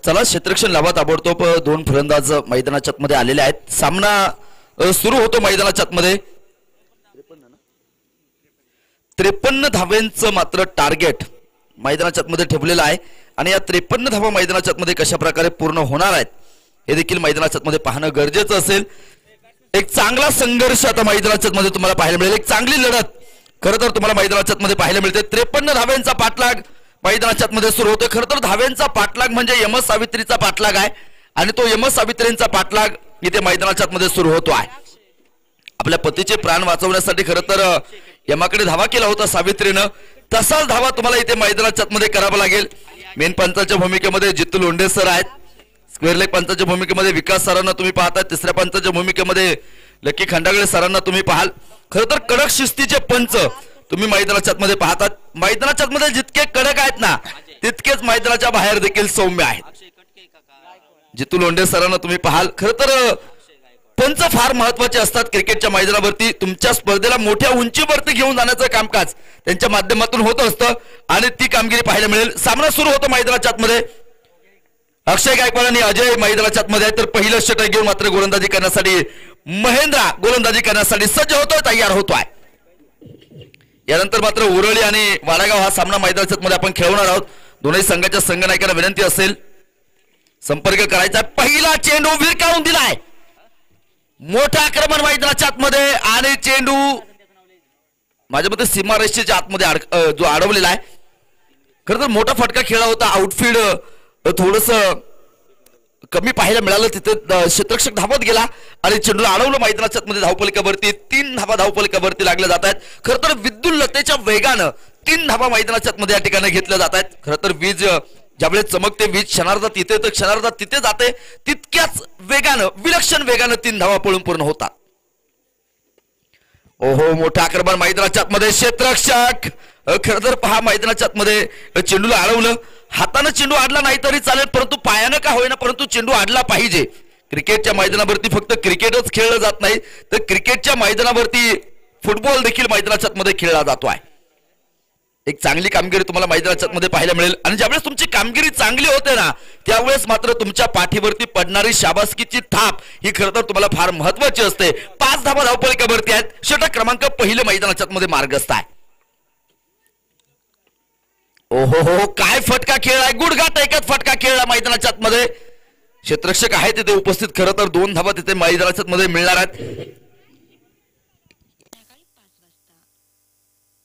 S4: चला क्षेत्ररक्षण लावा ताबडतोब दोन फलंदाज मैदानाच्या आतमध्ये आलेले आहेत। सामना सुरू होतो मैदानाच्या आतमध्ये। 53 धावांचं मात्र टार्गेट मैदानाच्या आतमध्ये ठेवलेलं आहे आणि या 53 धावा मैदानाच्या आतमध्ये कशा प्रकारे पूर्ण होणार आहेत हे देखील मैदानाच्या आतमध्ये पाहणं गरजेचं असेल। एक चांगला संघर्ष आता मैदानाच्या आतमध्ये तुम्हाला पाहायला मिळेल, एक चांगली लढत खरं तर तुम्हाला मैदानाच्या आतमध्ये पाहायला मिळते। 53 धावांचा पाठलाग मैदानाच्या आतमध्ये सुरू होतो। खरं तर धाव्यांचा पाठलाग म्हणजे यम सावित्रीचा पाठलाग आहे आणि तो यम सावित्रींचा पाठलाग इथे मैदानाच्या आतमध्ये सुरू होतो आहे। आपल्या पतीचे प्राण वाचवण्यासाठी खरं तर यमाकडे धावा केला होता सावित्रीनं, तसाच धावा तुम्हाला इथे मैदानाच्या आतमध्ये करावा लागेल। मेन पंचाच्या भूमिकेमध्ये जितू लोंढे सर आहेत, स्क्वेअर लेग पंचाच्या भूमिकेमध्ये विकास सरांना तुम्ही पाहता, तिसऱ्या पंचाच्या भूमिकेमध्ये लकी खंडागळे सरांना तुम्ही पाहाल। खरं तर कडक शिस्तीचे पंच तुम्ही मैदानाच्या आतमध्ये पाहतात। मैदानाच्या आतमध्ये जितके कडक आहेत ना तितकेच मैदानाच्या बाहेर देखील सौम्य आहेत। जितू लोंढे सरांना तुम्ही पाहाल। खरं तर पंच फार महत्वाचे असतात क्रिकेटच्या मैदानावरती। तुमच्या स्पर्धेला मोठ्या उंचीवरती घेऊन जाण्याचं कामकाज त्यांच्या माध्यमातून होत असतं आणि ती कामगिरी पाहायला मिळेल। सामना सुरू होतो मैदानाच्या आतमध्ये। अक्षय गायकवाड आणि अजय मैदानाच्या आतमध्ये आहे, तर पहिलं षटक घेऊन मात्र गोलंदाजी करण्यासाठी महेंद्रा गोलंदाजी करण्यासाठी सज्ज होतोय, तयार होतोय। यानंतर मात्र उरळी आणि वाडागाव हा सामना मैदानाच्या आतमध्ये आपण खेळवणार आहोत। दोन्ही संघाच्या संघनायकांना विनंती असेल संपर्क करायचा। पहिला चेंडू विरकावून दिलाय, मोठं आक्रमण मैदानाच्या आतमध्ये आणि चेंडू माझ्या मते सीमारेषेच्या आतमध्ये जो अडवलेला आहे। खरं तर मोठा फटका खेळला होता, आउटफील्ड थोडस कमी पाहायला मिळालं, तिथे क्षेत्ररक्षक धावत गेला आणि चेंडूला अडवलं मैदानाच्या आतमध्ये। धावफलकावरती 3 धावा धावफलकावरती लागल्या जात आहेत। खरं तर विद्युल्लतेच्या वेगानं 3 धावा मैदानाच्या आतमध्ये या ठिकाणी घेतल्या जात आहेत। खरं तर वीज ज्यावेळेस चमकते, वीज क्षणार्धात तिथे तर क्षणार्धात तिथे जाते, तितक्याच वेगानं विलक्षण वेगानं 3 धावा पळून पूर्ण होतात। ओहो, मोठं आक्रमण मैदानाच्या आतमध्ये, क्षेत्ररक्षक खरं तर पहा मैदानाच्या आतमध्ये चेंडूला अडवलं हाताने चेंडू आडला नाही तरी चालेल, परंतु पायानं का होईना परंतु चेंडू आडला पाहिजे. क्रिकेटच्या मैदानावरती फक्त क्रिकेटच खेळलं जात नाही, तर क्रिकेटच्या मैदानावरती फुटबॉल देखील मैदानाच्या आतमध्ये खेळला जातो आहे. एक चांगली कामगिरी तुम्हाला मैदानाच्या आतमध्ये पाहायला मिळेल. आणि ज्यावेळेस तुमची कामगिरी चांगली होते ना, त्यावेळेस मात्र तुमच्या पाठीवरती पडणारी शाबासकीची थाप ही खरं तर तुम्हाला फार महत्वाची असते. 5 धावा धावफलकावरती आहेत. षटक क्रमांक पहिले मैदानाच्या आतमध्ये मार्गस्थ आहे. ओहो हो, काय फटका खेळलाय, गुडघाट एकच फटका खेळला मैदानाच्या आतमध्ये. क्षेत्ररक्षक आहे तिथे उपस्थित, खरं तर 2 धावा तिथे मैदानाच्या आतमध्ये मिळणार आहेत.
S2: संध्याकाळी 5 वाजता.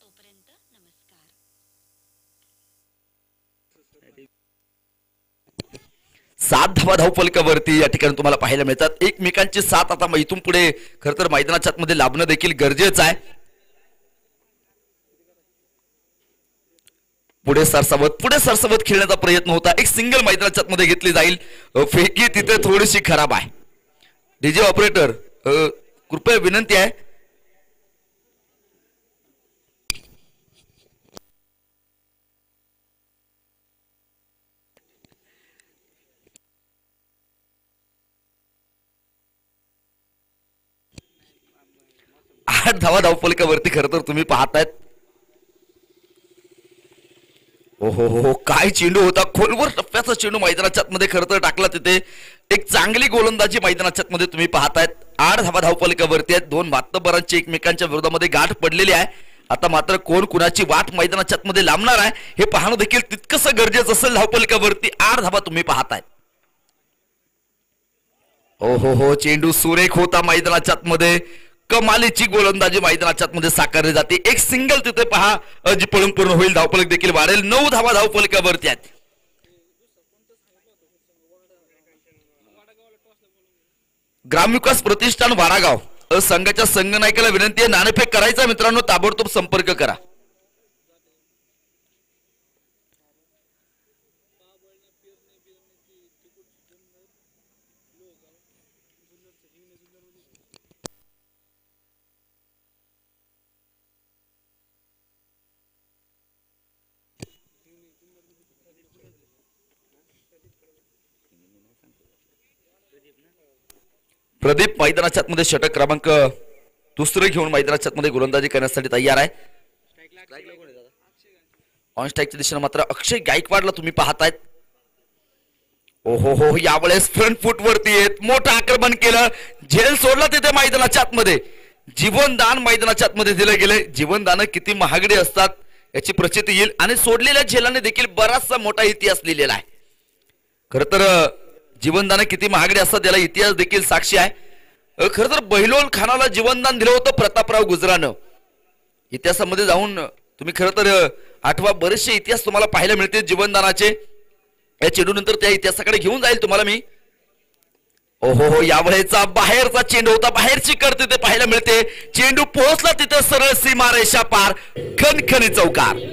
S2: तोपर्यंत नमस्कार.
S4: 7 धावा धावफलकावरती या ठिकाणी तुम्हाला पाहायला मिळतात. एकमेकांची साथ आता इथून पुढे खरं तर मैदानाच्या आतमध्ये लाभणं देखील गरजेचं आहे. पुढे सरसावत खेळण्याचा प्रयत्न होता. एक सिंगल मैदानाच्या आतमध्ये घेतली जाईल. फेकी तिथे थोडीशी खराब आहे. डीजे ऑपरेटर कृपया विनंती आहे, आठ धावा धावफलकावरती खरं तर तुम्ही पाहतायत. ओहो हो, काय चेंडू होता, खोलवर टप्प्याचा चेंडू मैदानाच्या आतमध्ये खरं तर टाकला तिथे. एक चांगली गोलंदाजी मैदानाच्या आतमध्ये तुम्ही पाहतायत. 8 धावा धावफलकावरती आहेत. 2 मातब्बरांची एकमेकांच्या विरोधामध्ये गाठ पडलेली आहे. आता मात्र कोण कुणाची वाट मैदानाच्या आतमध्ये लांबणार आहे हे पाहणं देखील तितकंच गरजेचं असेल. धावफलकावरती 8 धावा तुम्ही पाहतायत. ओहो हो, चेंडू सुरेख होता मैदानाच्या आतमध्ये. कमालीची गोलंदाजी मैदानाच्या आतमध्ये साकारली जाते. एक सिंगल तिथे पहा जी पळून पूर्ण होईल. धावफलक देखील वाढेल. 9 धावा धावफलकावरती आहेत. ग्रामविकास प्रतिष्ठान वारागाव संघाच्या संघनायकाला विनंती आहे, नाणेफेक करायचा मित्रांनो, ताबडतोब संपर्क करा. प्रदीप मैदानाच्या आतमध्ये षटक क्रमांक 2 घेऊन मैदानाच्या आतमध्ये गोलंदाजी करण्यासाठी तयार आहे. ऑन स्ट्राईकच्या दिशेने मात्र अक्षय गायकवाडला तुम्ही पाहतायत. ओहो हो, यावेळेस फ्रंट फूट वरती आहेत. मोठं आक्रमण केलं, झेल सोडला तिथे मैदानाच्या आतमध्ये. जीवनदान मैदानाच्या आतमध्ये दिलं गेले. जीवनदान किती महागडे असतात याची प्रचिती येईल. आणि सोडलेल्या झेलाने देखील बराचसा मोठा इतिहास लिहिलेला आहे. खरं तर जीवनदान किती महागडे असतात याला इतिहास देखील साक्षी आहे. खरं तर बहिलोल खानाला जीवनदान दिलं होतं प्रतापराव गुजरानं. इतिहासामध्ये जाऊन तुम्ही खरं तर आठवा बरेचसे इतिहास तुम्हाला पाहायला मिळते जीवनदानाचे. या चेंडू नंतर त्या इतिहासाकडे घेऊन जाईल तुम्हाला मी. ओहो हो, यावेळेचा बाहेरचा चेंडू होता. बाहेरची कर तिथे पाहायला मिळते. चेंडू पोहोचला तिथे सरळ सीमारेषा पार. खणखणी चौकार.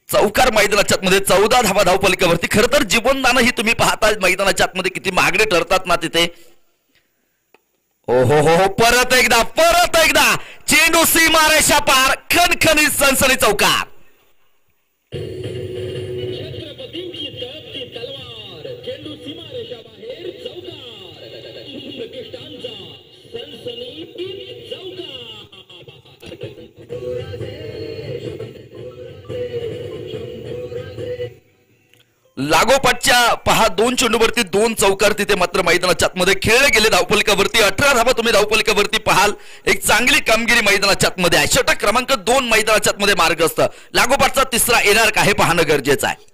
S4: चौकार मैदानाच्या आतमध्ये. 14 धावा धावफलकावरती. खरं तर जीवनदान ही तुम्ही पाहता मैदानाच्या आतमध्ये किती महागडे ठरतात ना तिथे. ओहो हो, परत एकदा चेंडू सीमारेषा पार. खणखणी सनसनी चौकार. लागोपाठच्या पहा 2 चेंडूवरती 2 चौकार तिथे मात्र मैदानाच्या आतमध्ये खेळले गेले. धावफलकावरती 18 धावा तुम्ही धावफलकावरती पाहाल. एक चांगली कामगिरी मैदानाच्या आतमध्ये आहे. षटक क्रमांक 2 मैदानाच्या आतमध्ये मार्गस्थ. लागोपाठचा तिसरा येणार का हे पाहणं गरजेचं आहे.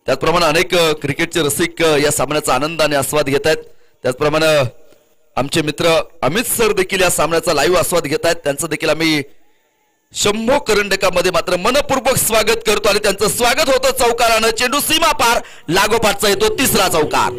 S4: त्याचप्रमाणे अनेक क्रिकेटचे रसिक या सामन्याचा आनंदाने आस्वाद घेत आहेत. त्याचप्रमाणे आमचे मित्र अमित सर देखील या सामन्याचा लाईव्ह आस्वाद घेत आहेत. त्यांचं देखील आम्ही शंभो करंडकामध्ये मात्र मनपूर्वक स्वागत करतो. आणि त्यांचं स्वागत होतं चौकारानं. चेंडू सीमा पार. लागोपाठचा येतो तिसरा चौकार.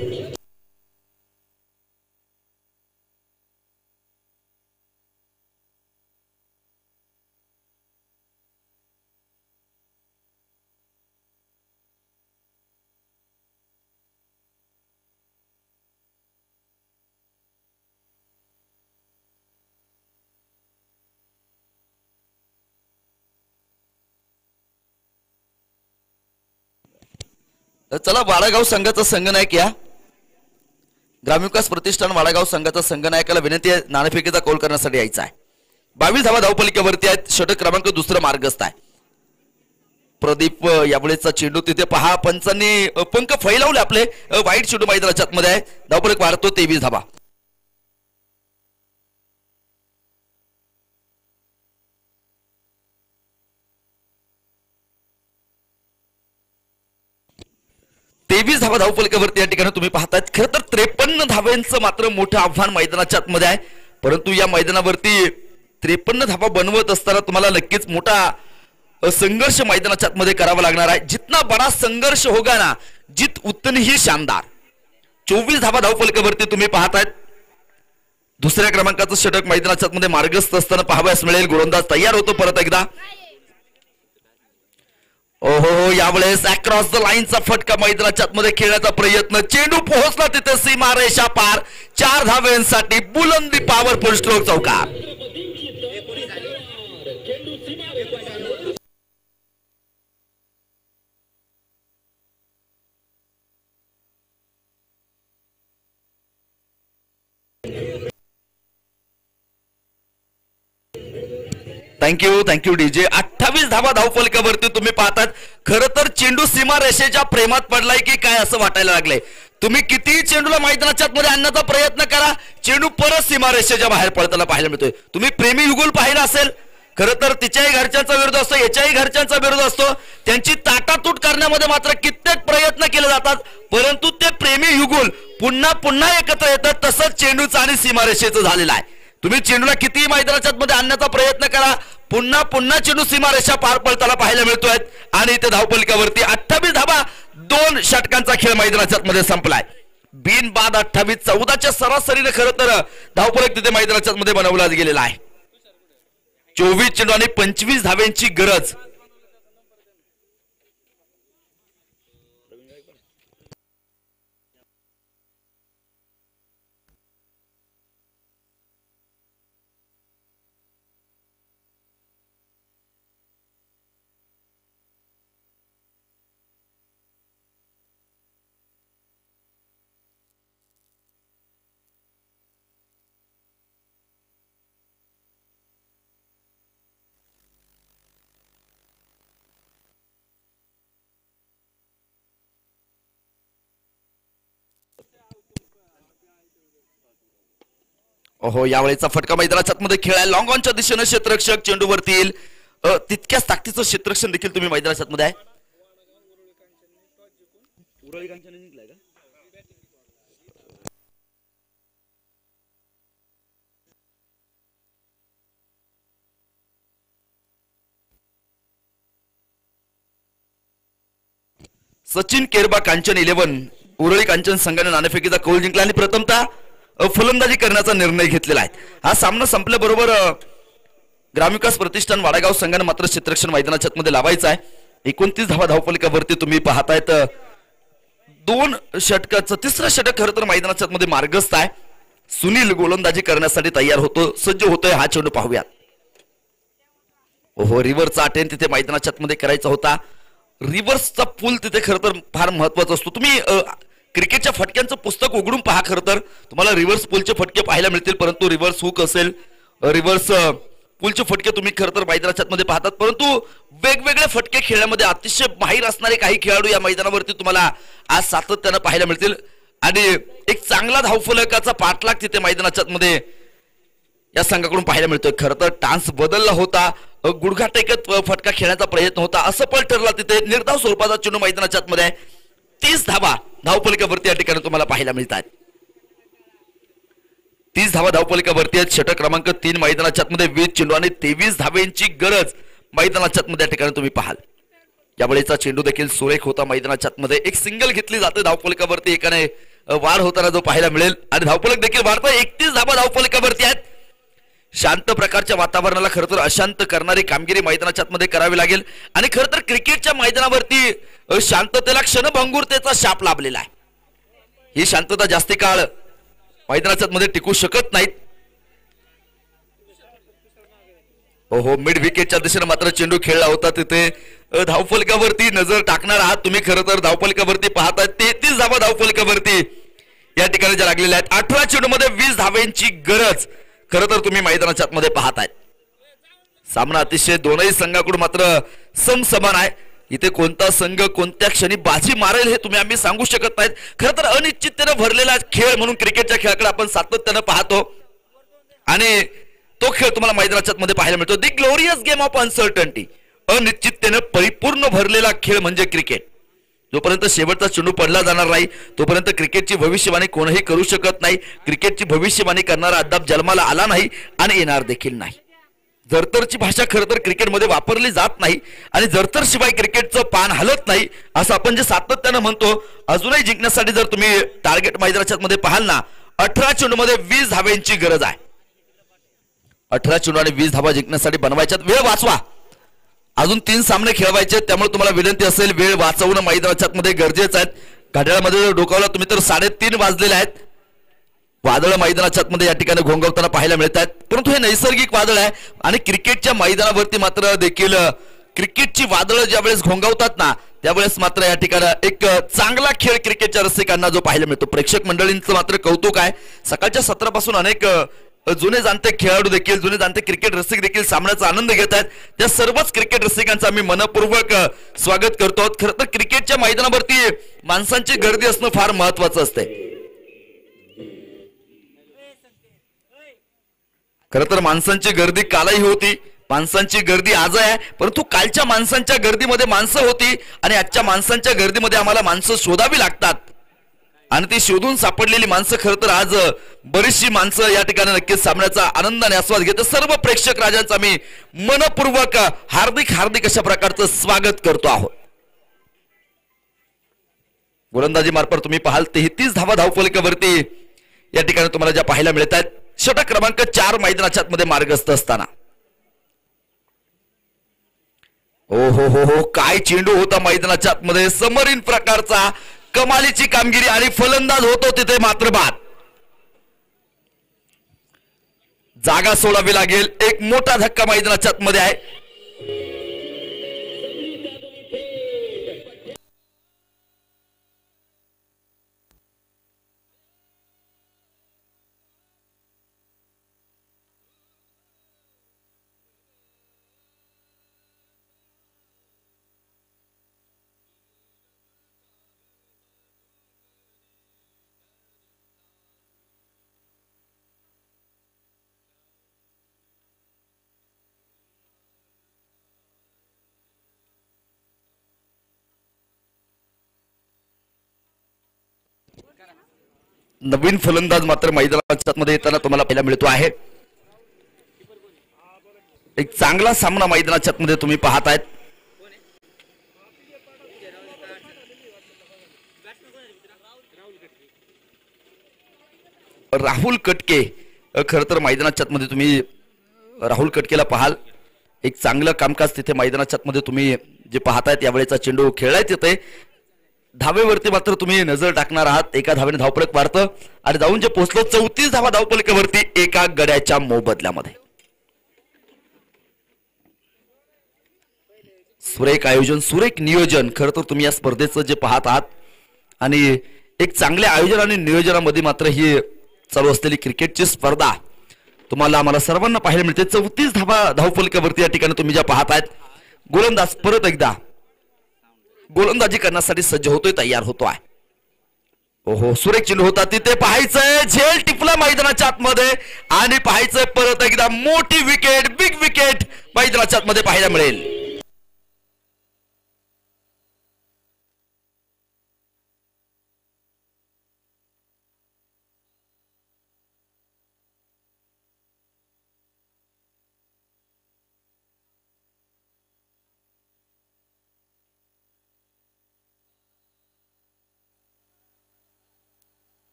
S4: चला वाडागाव संघाचा संघनायक या ग्रामविकास प्रतिष्ठान वाडागाव संघाचा संघनायकाला विनंती आहे नाणेफेकीचा कौल करण्यासाठी यायचा आहे. 22 धावा धावपलिकेवरती आहेत. षटक क्रमांक दुसरं मार्गस्थ आहे. प्रदीप यावेळेचा चेंडू तिथे पहा पंचांनी पंख फैलावले आपले वाईट चेंडू मैदानाच्या आतमध्ये आहे. धावपलक वाढतो 23 धावा. तेवीस धावा धावपलकावरती या ठिकाणी तुम्ही पाहताय. खरं तर 53 धाव्यांचं मात्र मोठं आव्हान मैदानाच्या आतमध्ये आहे. परंतु या मैदानावरती 53 धावा बनवत असताना तुम्हाला नक्कीच मोठा संघर्ष मैदानाच्या आतमध्ये करावा लागणार आहे. जितना बडा संघर्ष होगा ना जित उतनी ही शानदार. 24 धावा धावपलकावरती तुम्ही पाहतायत. दुसऱ्या क्रमांकाचं षटक मैदानाच्या आतमध्ये मार्गस्थ असताना पाहावयास मिळेल. गोलंदाज तयार होतो परत एकदा. ओहो यावेळेस अक्रॉस द लाईनचा फटका मैदानाच्या आतमध्ये खेळण्याचा प्रयत्न. चेंडू पोहोचला तिथे सीमारेषा पार. 4 धाव्यांसाठी बुलंदी पॉवरफुल स्ट्रोक चौकार. Thank you DJ. 28 धावा धावपलकावरती तुम्ही पाहतात. खरं तर चेंडू सीमारेषेच्या प्रेमात पडलाय की काय असं वाटायला लागलंय. तुम्ही कितीही चेंडूला मैदानाच्या आतमध्ये आणण्याचा प्रयत्न करा चेंडू परत सीमारेषेच्या बाहेर पडताना पाहायला मिळतोय. तुम्ही प्रेमी युगुल पाहिला असेल. खरं तर तिच्याही घरच्यांचा विरोध असतो याच्याही घरच्यांचा विरोध असतो. त्यांची ताटातूट करण्यामध्ये मात्र कित्येक प्रयत्न केले जातात. परंतु ते प्रेमी युगुल पुन्हा पुन्हा एकत्र येतात. तसंच चेंडूचं आणि सीमारेषेचं झालेलं आहे. तुम्ही चेंडूला कितीही मैदानाच्या आतमध्ये आणण्याचा प्रयत्न करा पुन्हा पुन्हा चेंडू सीमारेषा पार पडताना पाहायला मिळतोय. आणि इथे धावपलकावरती 28 धावा 2 षटकांचा खेळ मैदानाच्या आतमध्ये संपलाय. बिनबाद 28 14च्या सरासरीने खरं तर धावपलक तिथे मैदानाच्या आतमध्ये बनवला गेलेला आहे. 24 चेंडू आणि 25 धाव्यांची गरज. ओहो यावेळेचा फटका मैदानाच्या आतमध्ये खेळाय. लॉंग ऑनच्या दिशेने क्षेत्ररक्षक चेंडूवरती येईल. तितक्याच ताकदीचं क्षेत्ररक्षण देखील तुम्ही मैदानाच्या आतमध्ये आहे. सचिन केरबा कांचन 11 उरळी कांचन संघाने नाणेफेकीचा कौल जिंकला आणि प्रथमतः फलंदाजी करण्याचा निर्णय घेतलेला आहे. हा सामना संपल्याबरोबर ग्रामविकास प्रतिष्ठान वाडागाव संघाने मात्र क्षेत्ररक्षण मैदानाच्या आतमध्ये लावायचं आहे. 29 धावा धावपलकावरती तुम्ही पाहतायत. 2 षटकाचं तिसरं षटक खरं तर मैदानाच्या आतमध्ये मार्गस्थ आहे. सुनील गोलंदाजी करण्यासाठी तयार होतो सज्ज होतोय. हा चेंडू पाहूयात. ओहो रिव्हर्सचा अटेम्प्ट तिथे मैदानाच्या आतमध्ये करायचा होता. रिव्हर्सचा पूल तिथे खरं तर फार महत्वाचा असतो. तुम्ही क्रिकेटच्या फटक्यांचं पुस्तक उघडून पहा. खरं तर तुम्हाला रिव्हर्स पूलचे फटके पाहायला मिळतील. परंतु रिव्हर्स हुक असेल रिव्हर्स पूलचे फटके तुम्ही खरं तर मैदानाच्या आतमध्ये पाहतात. परंतु वेगवेगळे फटके खेळण्यामध्ये अतिशय माहीर असणारे काही खेळाडू या मैदानावरती तुम्हाला आज सातत्यानं पाहायला मिळतील. आणि एक चांगला धावफलकाचा पाठलाग तिथे मैदानाच्या आतमध्ये या संघाकडून पाहायला मिळतोय. खरं तर टान्स बदलला होता. गुडघा टेकत फटका खेळण्याचा प्रयत्न होता. असं पण ठरला तिथे. निर्धाव स्वरूपाचा चेंडू मैदानाच्या आतमध्ये आहे. 30 धावा धावपलकावरती या ठिकाणी तुम्हाला पाहायला मिळतात. 30 धावा धावपलकावरती आहेत. षटक क्रमांक 3 मैदानाच्या आतमध्ये 20 चेंडू आणि 23 धाव्यांची गरज मैदानाच्या आतमध्ये या ठिकाणी तुम्ही पाहाल. यावेळेचा चेंडू देखील सुरेख होता. मैदानाच्या आतमध्ये एक सिंगल घेतली जाते धावपलकावरती. एकाने वार होताना जो पाहायला मिळेल आणि धावपलक देखील वाढतोय. 31 धावा धावपलकावरती आहेत. शांत प्रकारच्या वातावरणाला खरं तर अशांत करणारी कामगिरी मैदानाच्या आतमध्ये करावी लागेल. आणि खरं तर क्रिकेटच्या मैदानावरती शांततेला क्षणभंगुरतेचा शाप लाभलेला आहे. ही शांतता जास्ती काळ मैदानाच्या आतमध्ये टिकू शकत नाहीत. ओहो मिड विकेटच्या दिशेने मात्र चेंडू खेळला होता. तिथे धावफलकावरती नजर टाकणार आहात तुम्ही. खरं तर धावफलकावरती पाहताय 33 धावा धावफलकावरती या ठिकाणी ज्या लागलेल्या आहेत. 18 चेंडूमध्ये 20 धावांची गरज खरं तर तुम्ही मैदानाच्या आतमध्ये पाहताय. सामना अतिशय दोनही संघाकडून मात्र समसमान आहे. इथे कोणता संघ कोणत्या क्षणी बाजी मारेल हे तुम्ही आम्ही सांगू शकत नाहीत. खरं तर अनिश्चिततेने भरलेला खेळ म्हणून क्रिकेटच्या खेळाकडे आपण सातत्यानं पाहतो आणि तो खेळ तुम्हाला मैदानाच्या मध्ये पाहायला मिळतो. दी ग्लोरियस गेम ऑफ अनसर्टनिटी. अनिश्चिततेने परिपूर्ण भरलेला खेळ म्हणजे क्रिकेट. जोपर्यंत शेवटचा चेंडू पडला जाणार नाही तोपर्यंत क्रिकेटची भविष्यवाणी कोणीही करू शकत नाही. क्रिकेटची भविष्यवाणी करणारा अद्याप जन्माला आला नाही आणि येणार देखील नाही. जरतरची भाषा खरं तर क्रिकेटमध्ये वापरली जात नाही आणि जरतर शिवाय क्रिकेटचं पान हलत नाही असं आपण जे सातत्यानं म्हणतो. अजूनही जिंकण्यासाठी जर तुम्ही टार्गेट मैदानाच्या मध्ये पाहाल ना 18 चेंडूमध्ये 20 धावांची गरज आहे. 18 चेंडू आणि 20 धावा जिंकण्यासाठी बनवायच्यात. वेळ वाचवा. अजून 3 सामने खेळवायचे त्यामुळे तुम्हाला विनंती असेल वेळ वाचवणं मैदानाच्या मध्ये गरजेचं आहे. घड्याळामध्ये डोकावला तुम्ही तर 3:30 वाजलेले आहेत. वादळ मैदानाच्या मध्ये या ठिकाणी घोंगवताना पाहायला मिळत आहेत परंतु हे नैसर्गिक वादळ आहे आणि क्रिकेटच्या मैदानावरती मात्र देखील क्रिकेटची वादळ ज्या वेळेस घोंगवतात ना त्यावेळेस मात्र या ठिकाणी एक चांगला खेळ क्रिकेटच्या रसिकांना जो पाहायला मिळतो. प्रेक्षक मंडळींचं मात्र कौतुक आहे. सकाळच्या सत्रापासून अनेक जुने जाणते खेळाडू देखील जुने जाणते क्रिकेट रसिक देखील सामन्याचा आनंद घेत आहेत. त्या सर्वच क्रिकेट रसिकांचं आम्ही मनपूर्वक स्वागत करतो. खरं तर क्रिकेटच्या मैदानावरती माणसांची गर्दी असणं फार महत्वाचं असते. खरं तर माणसांची गर्दी कालही होती माणसांची गर्दी आज आहे परंतु कालच्या माणसांच्या गर्दीमध्ये माणसं होती आणि आजच्या माणसांच्या गर्दीमध्ये आम्हाला माणसं शोधावी लागतात आणि ती शोधून सापडलेली माणसं खरं तर आज बरीचशी माणसं या ठिकाणी नक्कीच सामन्याचा आनंदाने आस्वाद घेत. सर्व प्रेक्षक राजांचं आम्ही मनपूर्वक हार्दिक हार्दिक अशा प्रकारचं स्वागत करतो आहोत. गोलंदाजी मार्फत तुम्ही पाहाल 33 धावा धावफलकावरती या ठिकाणी तुम्हाला ज्या पाहायला मिळत आहेत. षटक क्रमांक 4 मैदानाच्या मध्ये मार्गस्थ असताना ओ हो हो हो काय चेंडू होता मैदानाच्या मध्ये. समरीन प्रकारचा कमालीची कामगिरी आणि फलंदाज होतो तिथे मात्र बाद. जागा सोडावी लागेल. एक मोठा धक्का मैदानाच्या मध्ये आहे. नवीन फलंदाज मात्र मैदानाच्या मध्ये येताना तुम्हाला पाहायला मिळतो आहे. एक चांगला सामना मैदानाच्या मध्ये तुम्ही पाहत आहेत. राहुल कटके खर तर मैदानाच्या मध्ये तुम्ही राहुल कटकेला पाहाल. एक चांगलं कामकाज तिथे मैदानाच्या मध्ये तुम्ही जे पाहतायत यावेळेचा चेंडू खेळलाय तिथे धावेवरती मात्र तुम्ही नजर टाकणार आहात. एका धावेने धावफलक वाढतं आणि जाऊन जे पोहोचलो 34 धावा धावफलकावरती एका गड्याच्या मोबदल्यामध्ये. सुरेख आयोजन सुरेख नियोजन खरं तर तुम्ही या स्पर्धेचं जे पाहत आहात आणि एक चांगल्या आयोजन आणि नियोजनामध्ये मात्र ही चालू असलेली क्रिकेटची स्पर्धा तुम्हाला आम्हाला सर्वांना पाहायला मिळते. 34 धावा धावफलकावरती या ठिकाणी तुम्ही ज्या पाहत आहेत. गोलंदाज परत एकदा गोलंदाजी करण्यासाठी सज्ज होतोय तयार होतोय. ओहो सुरेख चेंडू होता तिथे पाहायचंय झेल टिपला मैदानाच्या आतमध्ये आणि पाहायचंय परत एकदा मोठी विकेट बिग विकेट मैदानाच्या आतमध्ये पाहायला मिळेल.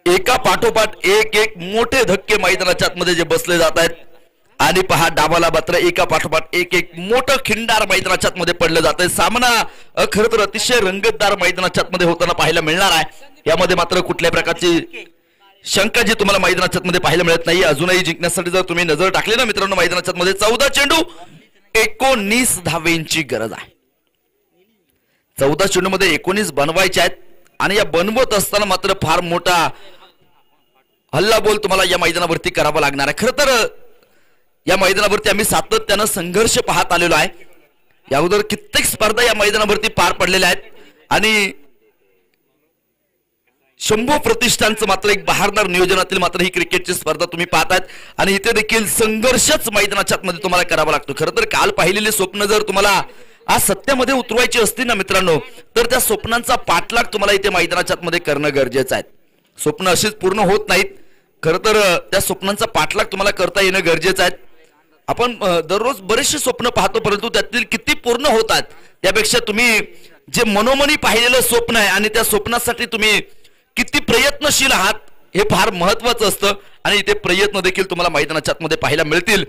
S4: एका पाठोपाठ एक एक मोठे धक्के मैदानाच्या आतमध्ये जे बसले जात आहेत आणि पहा डावाला मात्र एका पाठोपाठ एक एक मोठं खिंडार मैदानाच्या आतमध्ये पडलं जात आहे. सामना खरं तर अतिशय रंगतदार मैदानाच्या आतमध्ये होताना पाहायला मिळणार आहे. यामध्ये मात्र कुठल्या प्रकारची शंका जी तुम्हाला मैदानाच्या मध्ये पाहायला मिळत नाही. अजूनही जिंकण्यासाठी जर तुम्ही नजर टाकली ना मित्रांनो, मैदानाच्या मध्ये 14 चेंडू 19 धावेंची गरज आहे. 14 चेंडू मध्ये 19 बनवायचे आहेत आणि या बनवत असताना मात्र फार मोठा हल्ला बोल तुम्हाला या मैदानावरती करावा लागणार आहे. खरं तर या मैदानावरती आम्ही सातत्यानं संघर्ष पाहत आलेलो आहे. या अगोदर कित्येक स्पर्धा या मैदानावरती पार पडलेल्या आहेत आणि शंभू प्रतिष्ठानचं मात्र एक बहारदार नियोजनातील मात्र ही क्रिकेटची स्पर्धा तुम्ही पाहतायत आणि इथे देखील संघर्षच मैदानाच्या मध्ये तुम्हाला करावा लागतो. खरं तर काल पाहिलेली स्वप्न जर तुम्हाला आज सत्यामध्ये उतरवायची असतील ना मित्रांनो, तर त्या स्वप्नांचा पाठलाग तुम्हाला इथे मैदानाच्या मध्ये करणं गरजेचं आहे. स्वप्न अशीच पूर्ण होत नाहीत. खरं तर त्या स्वप्नांचा पाठलाग तुम्हाला करता येणं गरजेचं आहे. आपण दररोज बरेचसे स्वप्न पाहतो, परंतु त्यातील किती पूर्ण होतात त्यापेक्षा तुम्ही जे मनोमनी पाहिलेलं स्वप्न आहे आणि त्या स्वप्नासाठी तुम्ही किती प्रयत्नशील आहात हे फार महत्वाचं असतं आणि इथे प्रयत्न देखील तुम्हाला मैदानाच्या मध्ये पाहायला मिळतील.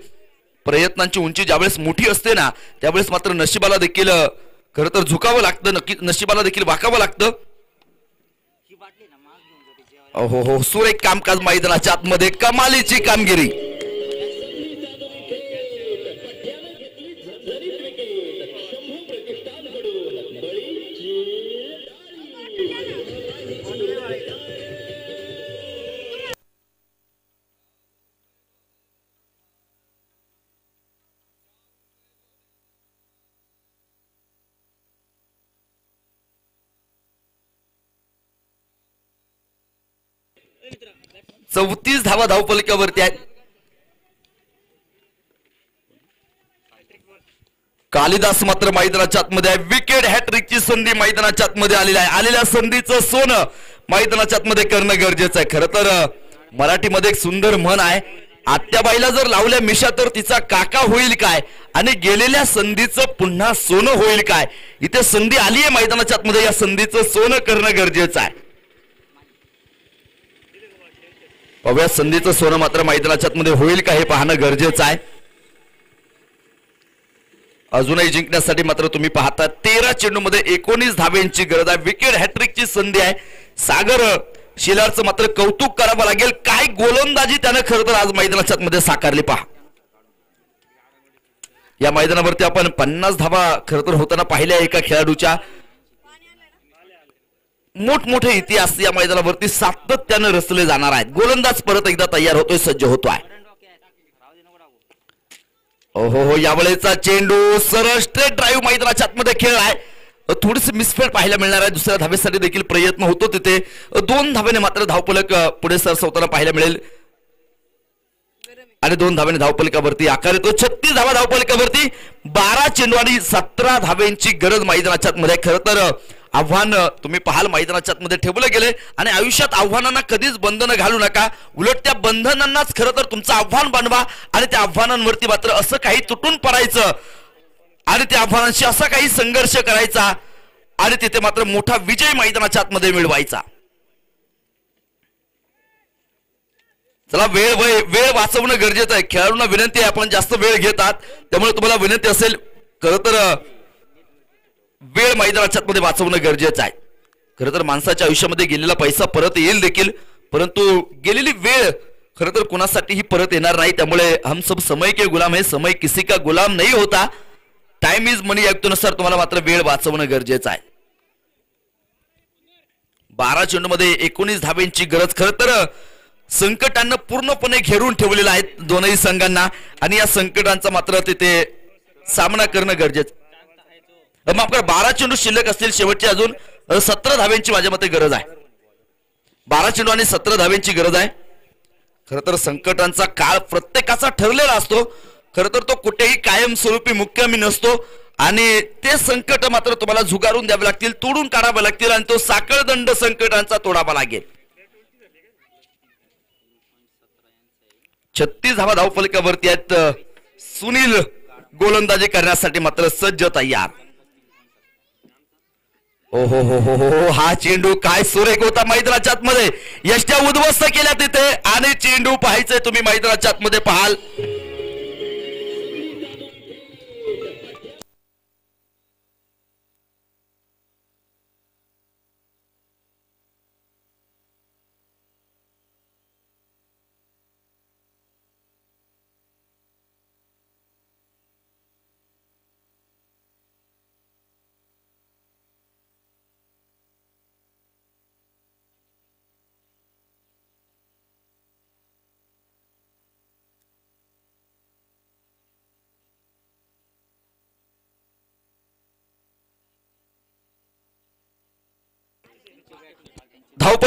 S4: प्रयत्नांची उंची ज्यावेळेस मोठी असते ना त्यावेळेस मात्र नशिबाला देखील खरं तर झुकावं लागतं, नक्की नशिबाला देखील वाकावं लागतं. हो हो, सुरेख कामकाज मैदानाच्या आतमध्ये, कमालीची कामगिरी. चौतीस धावा धावफलकावरती आहेत. कालिदास मात्र मैदानाच्या आतमध्ये आहे. विकेट हॅट्रिकची संधी मैदानाच्या आतमध्ये आलेली आहे. आलेल्या संधीचं सोनं मैदानाच्या आतमध्ये करणं गरजेचं आहे. खरं तर मराठीमध्ये एक सुंदर म्हण आहे, आत्याबाईला जर लावल्या मिशा तर तिचा काका होईल काय आणि गेलेल्या संधीचं पुन्हा सोनं होईल काय. इथे संधी आली आहे मैदानाच्या आतमध्ये, या संधीचं सोनं करणं गरजेचं आहे. पाहूया संधीचं सोनं मात्र मैदानाच्या मध्ये होईल का हे पाहणं गरजेचं आहे. अजूनही जिंकण्यासाठी मात्र तुम्ही पाहता 13 चेंडू मध्ये 19 धावेंची गरज आहे. विकेट हॅट्रिकची संधी आहे. सागर शिलारचं मात्र कौतुक करावं लागेल. काय गोलंदाजी त्यानं खरं तर आज मैदानाच्या मध्ये साकारली पहा. या मैदानावरती आपण 50 धावा खरं तर होताना पाहिल्या एका खेळाडूच्या. मोठमोठे इतिहास या मैदानावरती सातत्यानं रचले जाणार आहेत. गोलंदाज परत एकदा तयार होतोय, सज्ज होतोय. हो हो, यावेळेचा चेंडू सरळ स्ट्रेट ड्राईव्ह मैदानाच्या आतमध्ये खेळ आहे. थोडीशी मिसफेड पाहायला मिळणार आहे. दुसऱ्या धावेसाठी देखील प्रयत्न होतो तिथे. 2 धावेने मात्र धावफलक पुढे सरसावताना पाहायला मिळेल आणि 2 धावेने धावफलकावरती आकार येतो. 36 धावा धावफलकावरती, 12 चेंडू आणि 17 धावेंची गरज मैदानाच्या मध्ये. खरं तर आव्हान तुम्ही पाहाल मैदानाच्या मध्ये ठेवलं गेले आणि आयुष्यात आव्हानांना कधीच बंधनं घालू नका. उलट त्या बंधनांनाच खरं तर तुमचं आव्हान बनवा आणि त्या आव्हानांवरती मात्र असं काही तुटून पडायचं आणि त्या आव्हानांशी असा काही संघर्ष करायचा आणि तिथे मात्र मोठा विजय मैदानाच्या आतमध्ये मिळवायचा. चला, वेळ वाचवणं गरजेचं आहे. खेळाडूंना विनंती आहे, आपण जास्त वेळ घेतात त्यामुळे तुम्हाला विनंती असेल खरं तर वेळ मैदानाच्या मध्ये वाचवणं गरजेचं आहे. खरं तर माणसाच्या आयुष्यामध्ये गेलेला पैसा परत येईल देखील, परंतु गेलेली वेळ खरं तर कुणासाठीही परत येणार नाही. त्यामुळे हम सब समय के गुलाम है, समय किसी का गुलाम नाही होता. टाइम इज मनी युक्तीनुसार तुम्हाला मात्र वेळ वाचवणं गरजेचं आहे. 12 चेंडू मध्ये 19 धावेंची गरज. खरं तर संकटांना पूर्णपणे घेरून ठेवलेलं आहे दोनही संघांना आणि या संकटांचा मात्र तिथे सामना करणं गरजेचं. माफ करा, 12 चेंडू शिल्लक असतील. शेवटची अजून 17 धावेंची माझ्या मते गरज आहे. 12 चेंडू आणि 17 धावेंची गरज आहे. खरं तर संकटांचा काळ प्रत्येकाचा ठरलेला असतो. खरं तर तो कुठेही कायमस्वरूपी मुक्कामी नसतो आणि ते संकट मात्र तुम्हाला झुगारून द्यावे लागतील, तोडून काढावे लागतील आणि तो साखळदंड संकटांचा तोडावा लागेल. 36 धावा धावफलकावरती आहेत. सुनील गोलंदाजी करण्यासाठी मात्र सज्ज तयार. हो हो हो हो हो, हा चेंडू काय सुरेख होता मैदानाच्या आतमध्ये. यष्ट्या उद्ध्वस्त केल्या तिथे आणि चेंडू पाहायचंय तुम्ही मैदानाच्या आतमध्ये पाहाल.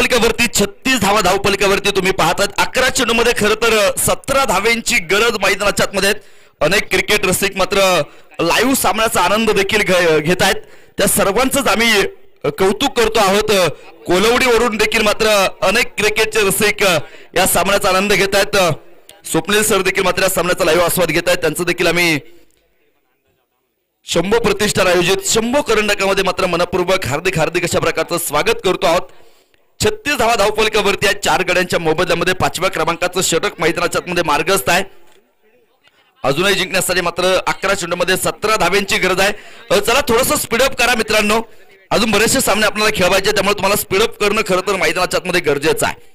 S4: धावपलिकावरती 36 धावा धावपलिकावरती तुम्ही पाहतात 11 चेंडूमध्ये खरं तर 17 धावेंची गरज मैदानाच्या आतमध्ये अनेक क्रिकेट रसिक मात्र लाईव्ह सामन्याचा आनंद देखील घेत आहेत त्या सर्वांचंच आम्ही कौतुक करतो आहोत कोलवडीवरून देखील मात्र अनेक क्रिकेटचे रसिक या सामन्याचा आनंद घेत आहेत स्वप्नील सर देखील मात्र या सामन्याचा लाईव्ह आस्वाद घेत आहेत त्यांचं देखील आम्ही शंभो प्रतिष्ठान आयोजित शंभो करंडकामध्ये मात्र मनपूर्वक हार्दिक हार्दिक अशा प्रकारचं स्वागत करतो आहोत 36 धावा धावपलिकावरती आहे 4 गड्यांच्या मोबदल्यामध्ये 5व्या क्रमांकाचं षटक मैदानाच्या आतमध्ये मार्गस्थ आहे अजूनही जिंकण्यासाठी मात्र 11 चेंडूमध्ये 17 धाव्यांची गरज आहे चला थोडंसं स्पीडअप करा मित्रांनो अजून बरेचसे सामने आपल्याला खेळवायचे त्यामुळे तुम्हाला स्पीडअप करणं खरं तर मैदानाच्या आतमध्ये गरजेचं आहे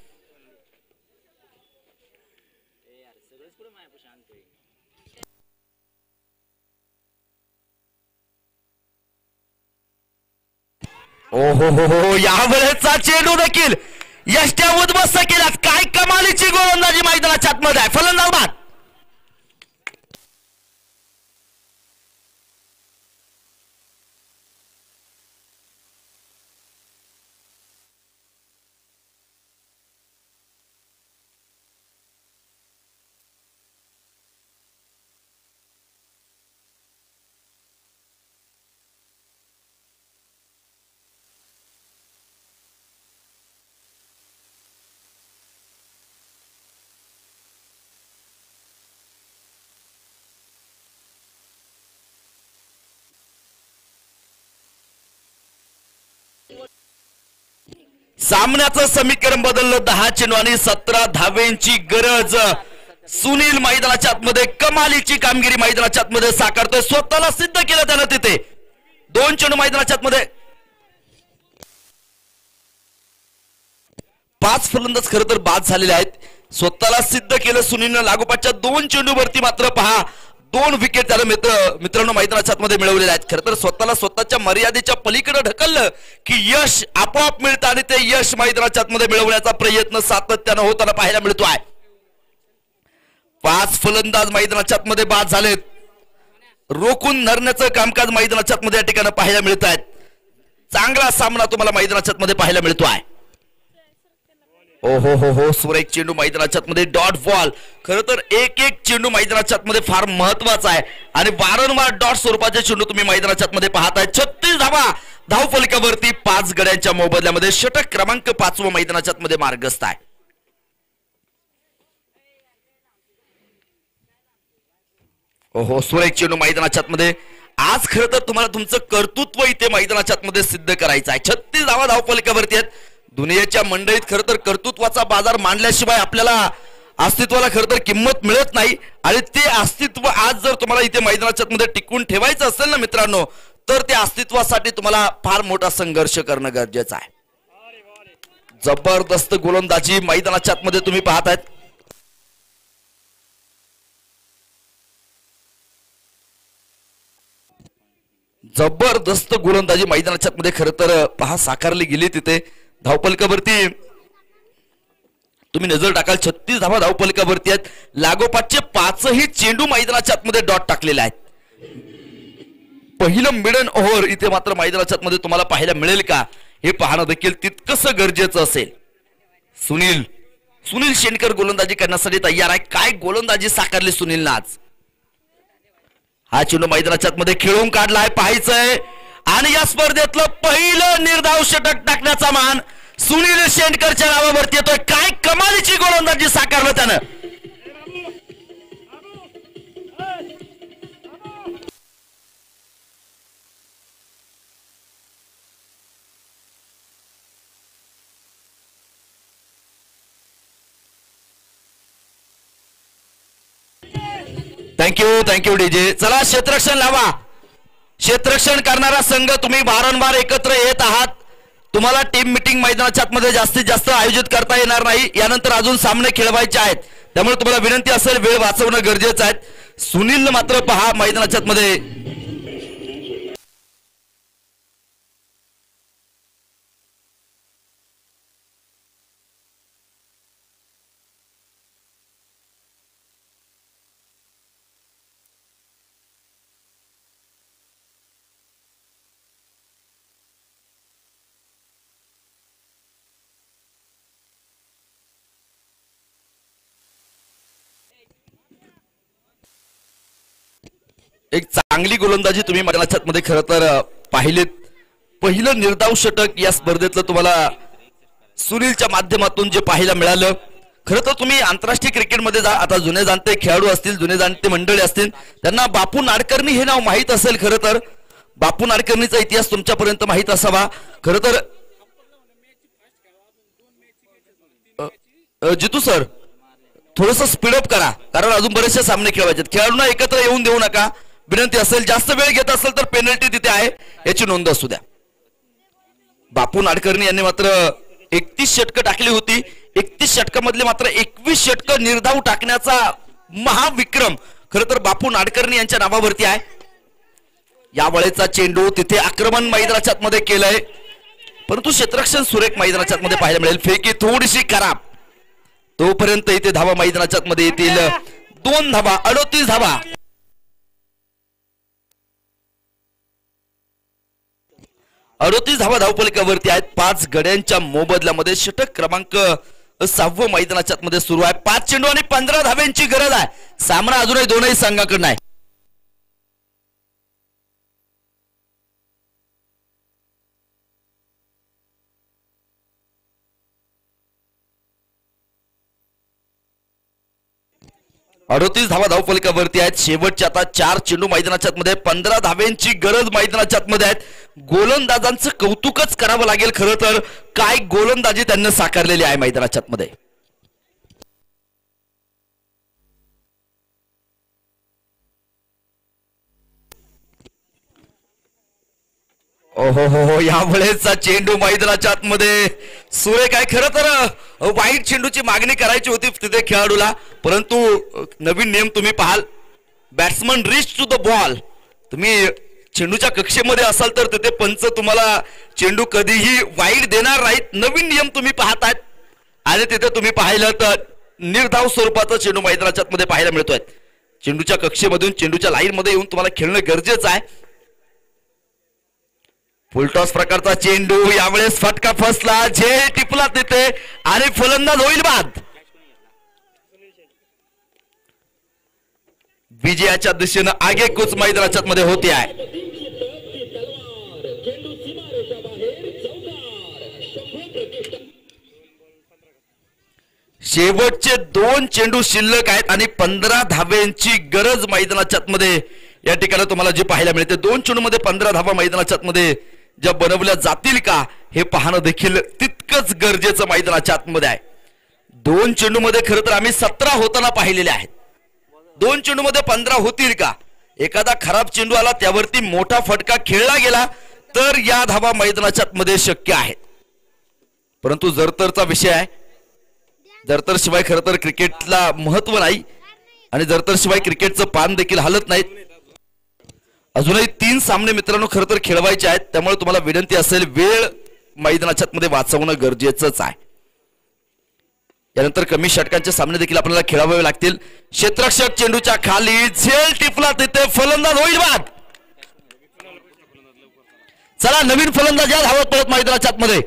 S4: ओहो हो हो यावेळेचा चेंडू देखील यष्ट्या उद्ध्वस्त केल्यात काय कमालीची गोलंदाजी मैदानाच्या आतमध्ये आहे फलंदाज बाद सामन्याचं समीकरण बदललं 10 चेंडू आणि 17 धावेंची गरज सुनील मैदानाच्या आतमध्ये कमालीची कामगिरी मैदानाच्या आतमध्ये साकारतोय स्वतःला सिद्ध केलं त्यानं तिथे 2 चेंडू मैदानाच्या आतमध्ये 5 फलंदाज खरं तर बाद झालेले आहेत स्वतःला सिद्ध केलं सुनीलनं लागोपाठच्या 2 चेंडूवरती मात्र पहा 2 विकेट त्याला मित्रांनो मैदानाच्या आतमध्ये मिळवलेले आहेत खरं तर स्वतःला स्वतःच्या मर्यादेच्या पलीकडे ढकललं की यश आपोआप मिळतं आणि ते यश मैदानाच्या आतमध्ये मिळवण्याचा प्रयत्न सातत्यानं होताना पाहायला मिळतोय 5 फलंदाज मैदानाच्या आतमध्ये बाद झालेत रोखून धरण्याचं कामकाज मैदानाच्या आतमध्ये या ठिकाणी पाहायला मिळत आहेत चांगला सामना तुम्हाला मैदानाच्या आतमध्ये पाहायला मिळतोय ओहो हो हो सुरेख चेंडू मैदानाच्या आतमध्ये डॉट बॉल खरं तर एक चेंडू मैदानाच्या आतमध्ये फार महत्वाचा आहे आणि वारंवार डॉट स्वरूपाचे चेंडू तुम्ही मैदानाच्या आतमध्ये पाहताय 36 धावा धावफलकावरती 5 गड्यांच्या मोबदल्यामध्ये षटक क्रमांक 5 मैदानाच्या आतमध्ये मार्गस्थ आहे ओहो सुरेख चेंडू मैदानाच्या आतमध्ये आज खरं तर तुम्हाला तुमचं कर्तृत्व इथे मैदानाच्या आतमध्ये सिद्ध करायचं आहे 36 धावा धावफलकावरती आहेत दुनियेच्या मंडळीत खरं तर कर्तृत्वाचा बाजार मांडल्याशिवाय आपल्याला अस्तित्वाला खरं तर किंमत मिळत नाही आणि ते अस्तित्व आज जर तुम्हाला इथे मैदानाच्या आतमध्ये टिकवून ठेवायचं असेल ना मित्रांनो तर त्या अस्तित्वासाठी तुम्हाला फार मोठा संघर्ष करणं गरजेचं आहे जबरदस्त गोलंदाजी मैदानाच्या आतमध्ये तुम्ही पाहतायत जबरदस्त गोलंदाजी मैदानाच्या आतमध्ये खरं तर पहा साकारली गेली तिथे धावपलकावरती तुम्ही नजर टाकाल 36 धावा धावपलकावरती आहेत लागोपाठचे 5ही चेंडू मैदानाच्या आतमध्ये डॉट टाकलेले आहेत पहिलं मिडन ओव्हर इथे मात्र मैदानाच्या आतमध्ये तुम्हाला पाहायला मिळेल का हे पाहणं देखील तितकंच गरजेचं असेल सुनील शेणकर गोलंदाजी करण्यासाठी तयार आहे काय गोलंदाजी साकारली सुनीलनं आज हा चेंडू मैदानाच्या आतमध्ये खेळून काढलाय पाहायचंय आणि या स्पर्धेतलं पहिलं निर्धाव षटक टाकण्याचा मान सुनील शेंडकरच्या नावावरती येतोय काय कमालीची गोलंदाजी साकारलं त्यानं थँक्यू डीजे चला क्षेत्ररक्षण लावा क्षेत्ररक्षण करणारा संघ तुम्ही वारंवार एकत्र येत आहात तुम्हाला टीम मीटिंग मैदानाच्या आतमध्ये जास्तीत जास्त आयोजित करता येणार नाही यानंतर अजून सामने खेळवायचे आहेत त्यामुळे तुम्हाला विनंती असेल वेळ वाचवणं गरजेचं आहे सुनील मात्र पहा मैदानाच्या आतमध्ये एक चांगली गोलंदाजी तुम्ही मैदानाच्या मध्ये खरं तर पाहिलेत. पहिलं निर्धाव षटक या स्पर्धेतलं तुम्हाला सुनीलच्या माध्यमातून जे पाहायला मिळालं. खरं तर तुम्ही आंतरराष्ट्रीय क्रिकेटमध्ये जा, आता जुने जाणते खेळाडू असतील, जुने जाणते मंडळी असतील, त्यांना बापू नाडकर्णी हे नाव माहीत असेल. खरं तर बापू नाडकर्णीचा इतिहास तुमच्यापर्यंत माहीत असावा. खरं तर जितू सर थोडस स्पीडअप करा, कारण अजून बरेचसे सामने खेळवायचे. खेळाडूंना एकत्र येऊन देऊ नका, विनंती असेल. जास्त वेळ घेत असेल तर पेनल्टी तिथे आहे, याची नोंद असू द्या. बापू नाडकर्णी यांनी मात्र 31 षटकं टाकली होती. 31 षटकामधले मात्र 21 षटकं निर्धाव टाकण्याचा महाविक्रम खरं तर बापू नाडकर्णी यांच्या नावावरती आहे. या वेळेचा चेंडू तिथे आक्रमण मैदानाच्या आतमध्ये केलंय, परंतु क्षेत्ररक्षण सुरेख मैदानाच्या आतमध्ये पाहायला मिळेल. फेकी थोडीशी खराब, तोपर्यंत इथे धावा मैदानाच्या आतमध्ये येतील. 2 धावा, 38 धावा. 38 धावा धावफलकावरती आहेत. 5 गड्यांच्या मोबदल्यामध्ये षटक क्रमांक 6 मैदानाच्या आतमध्ये सुरू आहे. 5 चेंडू आणि 15 धाव्यांची गरज आहे. सामना अजूनही दोनही संघाकडून आहे. अडोतीस धावा धावफलकावरती आहेत. शेवटच्या आता 4 चेंडू मैदानाच्या आतमध्ये, 15 धाव्यांची गरज मैदानाच्या आतमध्ये आहेत. गोलंदाजांचं कौतुकच करावं लागेल. खरं तर काय गोलंदाजी त्यांनी साकारलेली आहे मैदानाच्या आतमध्ये. ओहो, या वेळेचा चेंडू मैदानाच्या आतमध्ये सुरेख आहे. खरं तर वाईट चेंडूची मागणी करायची होती तिथे खेळाडूला, परंतु नवीन नियम तुम्ही पाहाल. Batsman reach to the ball. तुम्ही चेंडूच्या कक्षेमध्ये असाल तर तिथे पंच तुम्हाला चेंडू कधीही वाईट देणार नाहीत. नवीन नियम तुम्ही पाहतायत आणि तिथे तुम्ही पाहिलं तर निर्धाव स्वरूपाचा चेंडू मैदानाच्या आतमध्ये पाहायला मिळतोय. चेंडूच्या कक्षेमधून चेंडूच्या लाईन मध्ये येऊन तुम्हाला खेळणं गरजेचं आहे. फुलटॉस प्रकारचा चेंडू, यावेळेस फटका फसला, झेल टिपला तिथे आणि फलंदाज होईल बाद. विजयाच्या दिशेनं आगेकूच मैदानाच्या मध्ये होते आहे. शेवटचे 2 चेंडू शिल्लक आहेत आणि 15 धाव्यांची गरज मैदानाच्या मध्ये या ठिकाणी तुम्हाला जे पाहायला मिळते. 2 चेंडू मध्ये 15 धावा मैदानाच्या मध्ये ज्या बनवल्या जातील का हे पाहणं देखील तितकंच गरजेचं मैदानाच्या आतमध्ये आहे. 2 चेंडू मध्ये खरं तर आम्ही 17 होताना पाहिलेले आहेत. 2 चेंडू मध्ये 15 होतील का? एखादा खराब चेंडू आला, त्यावरती मोठा फटका खेळला गेला तर या धावा मैदानाच्या मध्ये शक्य आहेत. परंतु जरतरचा विषय आहे. जरतर शिवाय खरं तर क्रिकेटला महत्व नाही आणि जरतर शिवाय क्रिकेटचं पान देखील हलत नाहीत. अजूनही 3 सामने मित्रांनो खरं तर खेळवायचे आहेत, त्यामुळे तुम्हाला विनंती असेल वेळ मैदानाच्या मध्ये वाचवणं गरजेचंच आहे. यानंतर कमी षटकांचे सामने देखील आपल्याला खेळावे लागतील. क्षेत्ररक्षक चेंडूच्या खाली, झेल टिपला तिथे, फलंदाज होईल बाद. चला नवीन फलंदाज या धावत पळत मैदानाच्या आतमध्ये.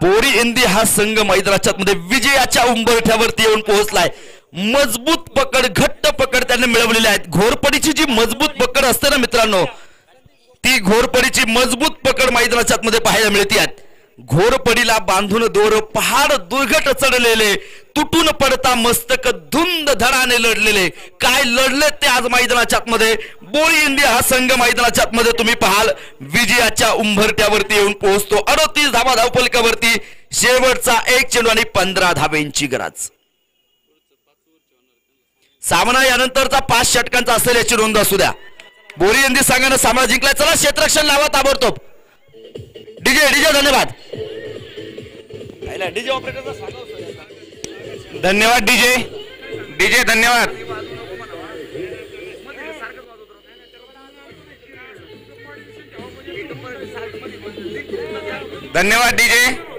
S4: बोरी इंदी हा संघ मैदानाच्या मध्ये विजयाच्या उंबरठ्यावरती येऊन पोहोचलाय. मजबूत पकड, घट्ट पकड त्याने मिळवलेली आहेत. घोरपडीची जी मजबूत पकड असते ना मित्रांनो, ती घोरपडीची मजबूत पकड मैदानाच्या मध्ये पाहायला मिळते. घोरपडीला बांधून दोर, पहाड दुर्घट चढलेले, तुटून पडता मस्तक, धुंद धडाने लढलेले. काय लढले ते आज मैदानाच्या मध्ये. बोरी इंडिया हा संघ मैदानाच्या मध्ये तुम्ही पाहाल विजयाच्या उंबरठ्यावरती येऊन पोहोचतो. 38 धावा धावफलकावरती, शेवटचा 1 चेंडू आणि 15 धाव्यांची गरज. सामना यानंतरचा 5 षटकांचा असेल याची नोंद असू द्या. बोरी इंदी संघाने सामना जिंकलाय. चला क्षेत्ररक्षण लावा ताबडतोब. डीजे धन्यवाद. डीजे ऑपरेटर
S5: धन्यवाद. डीजे धन्यवाद. धन्यवाद डीजे.